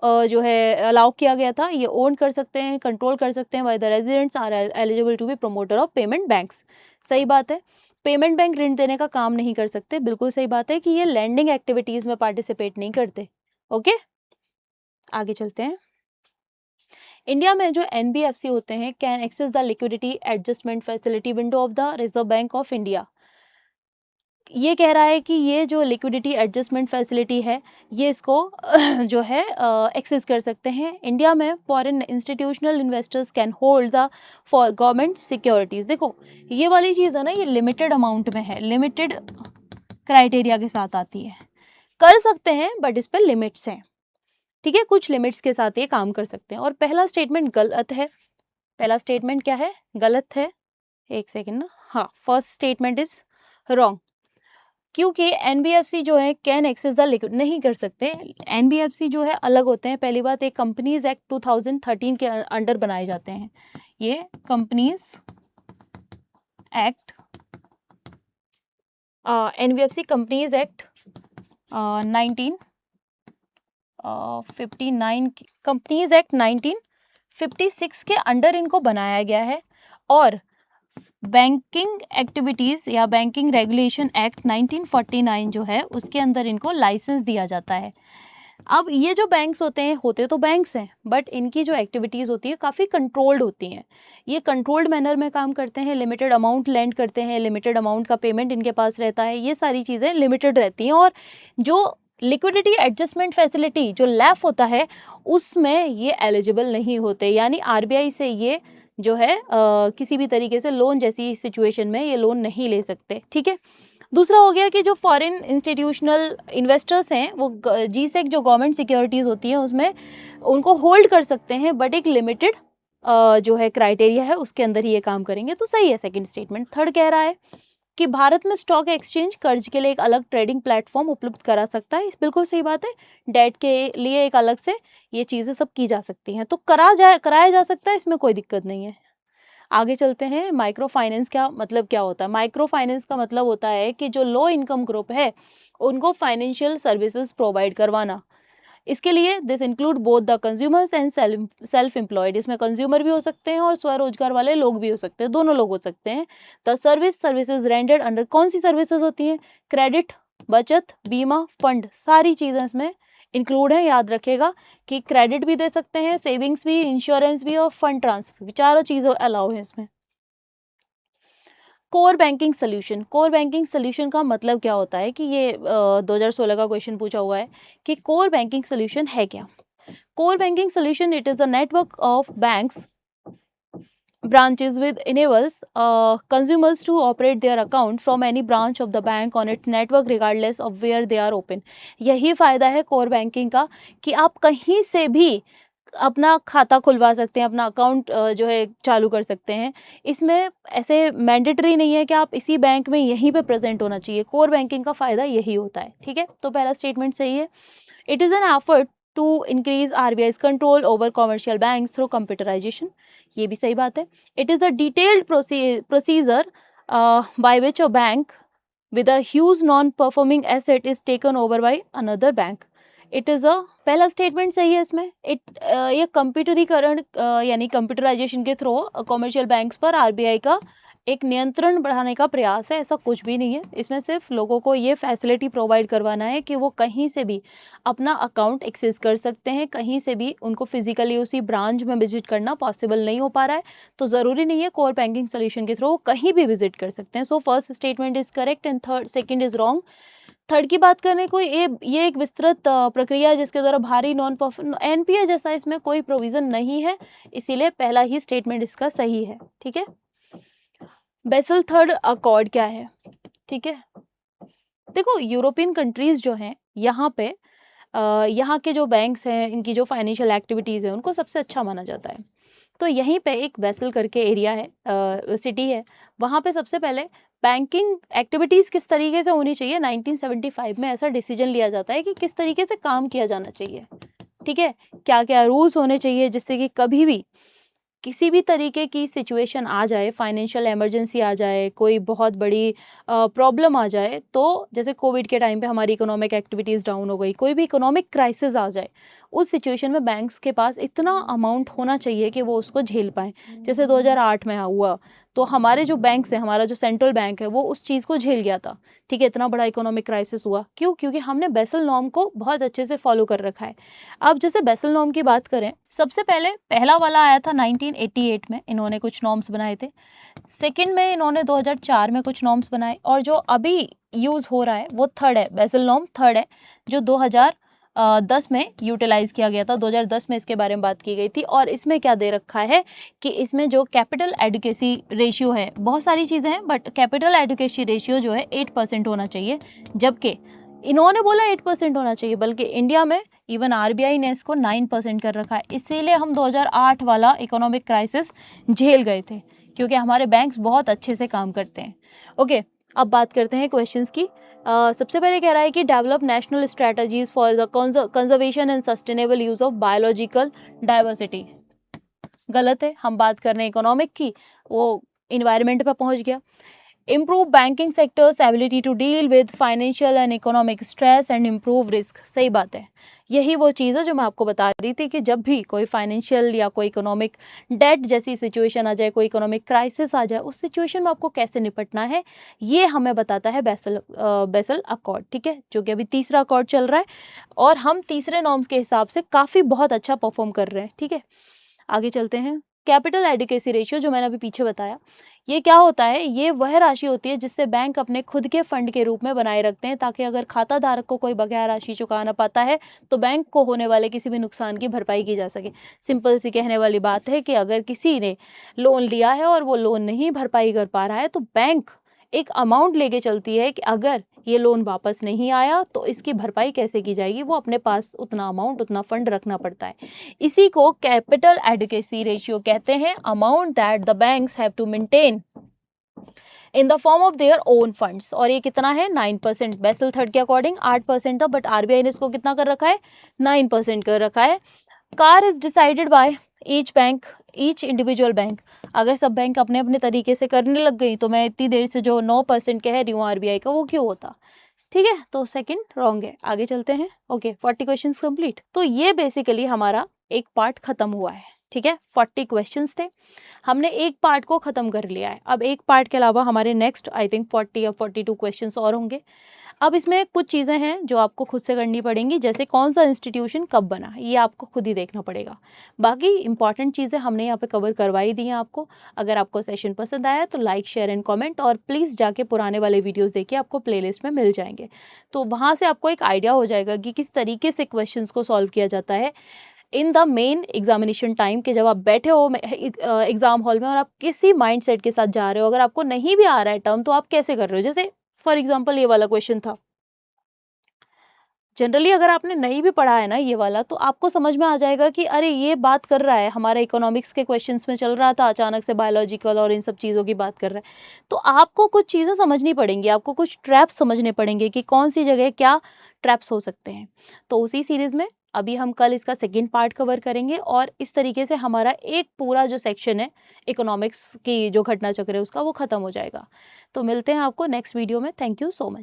जो है अलाउ किया गया था, ये ओन कर सकते हैं, कंट्रोल कर सकते हैं, why the residents are eligible to be promoter of payment banks, सही बात है। पेमेंट बैंक ऋण देने का काम नहीं कर सकते, बिल्कुल सही बात है कि ये लैंडिंग एक्टिविटीज में पार्टिसिपेट नहीं करते। ओके, आगे चलते हैं। इंडिया में जो एनबीएफसी होते हैं, can access the liquidity adjustment facility window of the Reserve Bank of India. ये कह रहा है कि ये जो लिक्विडिटी एडजस्टमेंट फैसिलिटी है, ये इसको जो है एक्सेस कर सकते हैं। इंडिया में foreign institutional investors can hold the for government securities. देखो ये वाली चीज़ है ना, ये लिमिटेड अमाउंट में है, लिमिटेड क्राइटेरिया के साथ आती है, कर सकते हैं बट इस पर लिमिट्स हैं, ठीक है, कुछ लिमिट्स के साथ ये काम कर सकते हैं। और पहला स्टेटमेंट गलत है, पहला स्टेटमेंट क्या है, गलत है, एक सेकेंड ना, हाँ, फर्स्ट स्टेटमेंट इज रॉन्ग, क्योंकि एनबीएफसी जो है कैन एक्सेस द लिक्विड नहीं कर सकते। एनबीएफसी जो है अलग होते हैं, पहली बात, एक कंपनीज एक्ट 2013 के अंडर बनाए जाते हैं, ये companies act, NBFC companies act 1959, companies act 1956 के अंडर इनको बनाया गया है, और बैंकिंग एक्टिविटीज़ या बैंकिंग रेगुलेशन एक्ट 1949 जो है उसके अंदर इनको लाइसेंस दिया जाता है। अब ये जो बैंक्स होते हैं, होते तो बैंक्स हैं, बट इनकी जो एक्टिविटीज़ होती है काफ़ी कंट्रोल्ड होती हैं, ये कंट्रोल्ड मैनर में काम करते हैं, लिमिटेड अमाउंट लैंड करते हैं, लिमिटेड अमाउंट का पेमेंट इनके पास रहता है, ये सारी चीज़ें लिमिटेड रहती हैं, और जो लिक्विडिटी एडजस्टमेंट फैसिलिटी जो लैफ होता है उसमें ये एलिजिबल नहीं होते, यानी आरबीआई से ये जो है किसी भी तरीके से लोन जैसी सिचुएशन में ये लोन नहीं ले सकते। ठीक है। दूसरा हो गया कि जो फॉरेन इंस्टीट्यूशनल इन्वेस्टर्स हैं वो जीसेक जो गवर्नमेंट सिक्योरिटीज होती हैं उसमें उनको होल्ड कर सकते हैं, बट एक लिमिटेड जो है क्राइटेरिया है उसके अंदर ही ये काम करेंगे। तो सही है सेकंड स्टेटमेंट। थर्ड कह रहा है कि भारत में स्टॉक एक्सचेंज कर्ज के लिए एक अलग ट्रेडिंग प्लेटफॉर्म उपलब्ध करा सकता है। इस बिल्कुल सही बात है। डेट के लिए एक अलग से ये चीज़ें सब की जा सकती हैं, तो कराया जा सकता है, इसमें कोई दिक्कत नहीं है। आगे चलते हैं। माइक्रो फाइनेंस क्या मतलब क्या होता है? माइक्रो फाइनेंस का मतलब होता है कि जो लो इनकम ग्रुप है उनको फाइनेंशियल सर्विसेज प्रोवाइड करवाना। इसके लिए this include both the consumers and self employed. इसमें कंज्यूमर भी हो सकते हैं और स्वरोजगार वाले लोग भी हो सकते हैं, दोनों लोग हो सकते हैं। द सर्विसेज रेंडर्ड अंडर कौन सी सर्विसेज होती हैं? क्रेडिट, बचत, बीमा, फंड, सारी चीज़ें इसमें इंक्लूड है। याद रखेगा कि क्रेडिट भी दे सकते हैं, सेविंग्स भी, इंश्योरेंस भी और फंड ट्रांसफर भी, चारों चीज़ें अलाउ है इसमें। Core banking solution. Core banking solution का मतलब क्या होता है कि ये 2016 का क्वेश्चन पूछा हुआ है कि कोर बैंकिंग सोल्यूशन है क्या? Core banking solution it is a network of banks branches with enables consumers to operate their account from any branch of the bank on its network regardless of where they are open। यही फायदा है core banking का कि आप कहीं से भी अपना खाता खुलवा सकते हैं, अपना अकाउंट जो है चालू कर सकते हैं। इसमें ऐसे मैंडेटरी नहीं है कि आप इसी बैंक में यहीं पे प्रेजेंट होना चाहिए। कोर बैंकिंग का फायदा यही होता है। ठीक है, तो पहला स्टेटमेंट सही है। It is an effort to increase RBI's control over commercial banks through computerisation. ये भी सही बात है। It is a detailed procedure by which a bank with a huge non-performing asset is taken over by another bank। It is अ पहला statement सही है इसमें। ये कंप्यूटरीकरण यानी कंप्यूटराइजेशन के थ्रू कॉमर्शियल बैंक्स पर आरबीआई का एक नियंत्रण बढ़ाने का प्रयास है, ऐसा कुछ भी नहीं है। इसमें सिर्फ लोगों को ये फैसिलिटी प्रोवाइड करवाना है कि वो कहीं से भी अपना अकाउंट एक्सेस कर सकते हैं, कहीं से भी उनको फिजिकली उसी ब्रांच में विजिट करना पॉसिबल नहीं हो पा रहा है, तो ज़रूरी नहीं है कोर बैंकिंग सोल्यूशन के थ्रू वो कहीं भी विजिट कर सकते हैं। So first statement is correct and second is wrong. Third की बात करें, कोई ये एक विस्तृत प्रक्रिया है जिसके द्वारा भारी नॉन एनपीए जैसा इसमें कोई प्रोविजन नहीं है, इसीलिए पहला ही स्टेटमेंट इसका सही है। ठीक है। बेसल थर्ड अकॉर्ड क्या है? ठीक है, देखो यूरोपियन कंट्रीज जो हैं यहाँ पे यहाँ के जो बैंक्स हैं, इनकी जो फाइनेंशियल एक्टिविटीज़ है उनको सबसे अच्छा माना जाता है। तो यहीं पे एक बेसल करके एरिया है, सिटी है, वहाँ पे सबसे पहले बैंकिंग एक्टिविटीज़ किस तरीके से होनी चाहिए 1975 में ऐसा डिसीजन लिया जाता है कि किस तरीके से काम किया जाना चाहिए। ठीक है, क्या क्या रूल्स होने चाहिए जिससे कि कभी भी किसी भी तरीके की सिचुएशन आ जाए, फाइनेंशियल इमरजेंसी आ जाए, कोई बहुत बड़ी प्रॉब्लम आ जाए, तो जैसे कोविड के टाइम पे हमारी इकोनॉमिक एक्टिविटीज़ डाउन हो गई, कोई भी इकोनॉमिक क्राइसिस आ जाए, उस सिचुएशन में बैंक्स के पास इतना अमाउंट होना चाहिए कि वो उसको झेल पाएँ। जैसे 2008 में हुआ, तो हमारे जो बैंक्स हैं, हमारा जो सेंट्रल बैंक है, वो उस चीज़ को झेल गया था। ठीक है, इतना बड़ा इकोनॉमिक क्राइसिस हुआ। क्यों? क्योंकि हमने बेसल नॉर्म को बहुत अच्छे से फॉलो कर रखा है। अब जैसे बेसल नॉर्म की बात करें, सबसे पहले पहला वाला आया था 1988 में, इन्होंने कुछ नॉर्म्स बनाए थे। सेकंड में इन्होंने 2004 में कुछ नॉर्म्स बनाए, और जो अभी यूज़ हो रहा है वो थर्ड है, बेसल नॉर्म थर्ड है, जो 2010 में यूटिलाइज़ किया गया था। 2010 में इसके बारे में बात की गई थी, और इसमें क्या दे रखा है कि इसमें जो कैपिटल एडुकेसी रेशियो है, बहुत सारी चीज़ें हैं, बट कैपिटल एडुकेसी रेशियो जो है 8% होना चाहिए, जबकि इन्होंने बोला 8% होना चाहिए, बल्कि इंडिया में इवन आरबीआई ने इसको 9% कर रखा है। इसीलिए हम 2008 वाला इकोनॉमिक क्राइसिस झेल गए थे, क्योंकि हमारे बैंक्स बहुत अच्छे से काम करते हैं। ओके, अब बात करते हैं क्वेश्चंस की। सबसे पहले कह रहा है कि develop national strategies for the conservation and sustainable use of biological diversity. गलत है, हम बात कर रहे हैं इकोनॉमिक की, वो इन्वायरमेंट पे पहुंच गया। Improve banking sector's ability to deal with financial and economic stress and improve risk। सही बात है, यही वो चीज़ है जो मैं आपको बता रही थी कि जब भी कोई फाइनेंशियल या कोई इकोनॉमिक डेट जैसी सिचुएशन आ जाए, कोई इकोनॉमिक क्राइसिस आ जाए, उस सिचुएशन में आपको कैसे निपटना है, ये हमें बताता है बेसल अकॉर्ड। ठीक है, जो कि अभी तीसरा अकॉर्ड चल रहा है, और हम तीसरे नॉर्म्स के हिसाब से काफ़ी बहुत अच्छा परफॉर्म कर रहे हैं। ठीक है, आगे चलते हैं। कैपिटल एडिक्वेसी रेशियो जो मैंने अभी पीछे बताया, ये क्या होता है, ये वह राशि होती है जिससे बैंक अपने खुद के फंड के रूप में बनाए रखते हैं, ताकि अगर खाता धारक को कोई बकाया राशि चुका ना पाता है तो बैंक को होने वाले किसी भी नुकसान की भरपाई की जा सके। सिंपल सी कहने वाली बात है कि अगर किसी ने लोन लिया है और वो लोन नहीं भरपाई कर पा रहा है तो बैंक एक अमाउंट लेके चलती है कि अगर ये लोन वापस नहीं आया तो इसकी भरपाई कैसे की जाएगी, वो अपने पास उतना अमाउंट, उतना फंड रखना पड़ता है। इसी को कैपिटल एडिक्वेसी रेशियो कहते हैं, amount that the banks have to maintain in the form of their own funds. और ये कितना है, 9%। बेसल थर्ड के अकॉर्डिंग 8% था, बट आरबीआई ने इसको कितना कर रखा है, 9% कर रखा है। Car is decided by each bank, each individual bank. अगर सब बैंक अपने अपने तरीके से करने लग गई तो मैं इतनी देर से जो 9% कह रही हूँ आरबीआई का, वो क्यों होता। ठीक है, तो सेकंड रॉन्ग है। आगे चलते हैं। Okay, 40 questions complete. तो ये बेसिकली हमारा एक पार्ट खत्म हुआ है। ठीक है, 40 क्वेश्चंस थे, हमने एक पार्ट को खत्म कर लिया है। अब एक पार्ट के अलावा हमारे नेक्स्ट आई थिंक 40 या 42 क्वेश्चंस और होंगे। अब इसमें कुछ चीज़ें हैं जो आपको खुद से करनी पड़ेंगी, जैसे कौन सा इंस्टीट्यूशन कब बना, ये आपको खुद ही देखना पड़ेगा। बाकी इंपॉर्टेंट चीज़ें हमने यहाँ पे कवर करवाई दी हैं आपको। अगर आपको सेशन पसंद आया तो लाइक, शेयर एंड कमेंट, और प्लीज़ जाके पुराने वाले वीडियोस देखिए, आपको प्लेलिस्ट में मिल जाएंगे। तो वहाँ से आपको एक आइडिया हो जाएगा कि किस तरीके से क्वेश्चंस को सॉल्व किया जाता है in the main examination time, के जब आप बैठे हो एग्जाम हॉल में और आप किसी माइंडसेट के साथ जा रहे हो, अगर आपको नहीं भी आ रहा है टर्म तो आप कैसे कर रहे हो। जैसे फॉर एग्जांपल ये वाला क्वेश्चन था, जनरली अगर आपने नहीं भी पढ़ा है ना ये वाला, तो आपको समझ में आ जाएगा कि अरे ये बात कर रहा है, हमारा इकोनॉमिक्स के क्वेश्चंस में चल रहा था, अचानक से बायोलॉजिकल और इन सब चीज़ों की बात कर रहा है। तो आपको कुछ चीज़ें समझनी पड़ेंगी, आपको कुछ ट्रैप्स समझने पड़ेंगे कि कौन सी जगह क्या ट्रैप्स हो सकते हैं। तो उसी सीरीज़ में अभी हम कल इसका सेकेंड पार्ट कवर करेंगे, और इस तरीके से हमारा एक पूरा जो सेक्शन है इकोनॉमिक्स की जो घटना चक्र है उसका, वो खत्म हो जाएगा। तो मिलते हैं आपको नेक्स्ट वीडियो में। Thank you so much.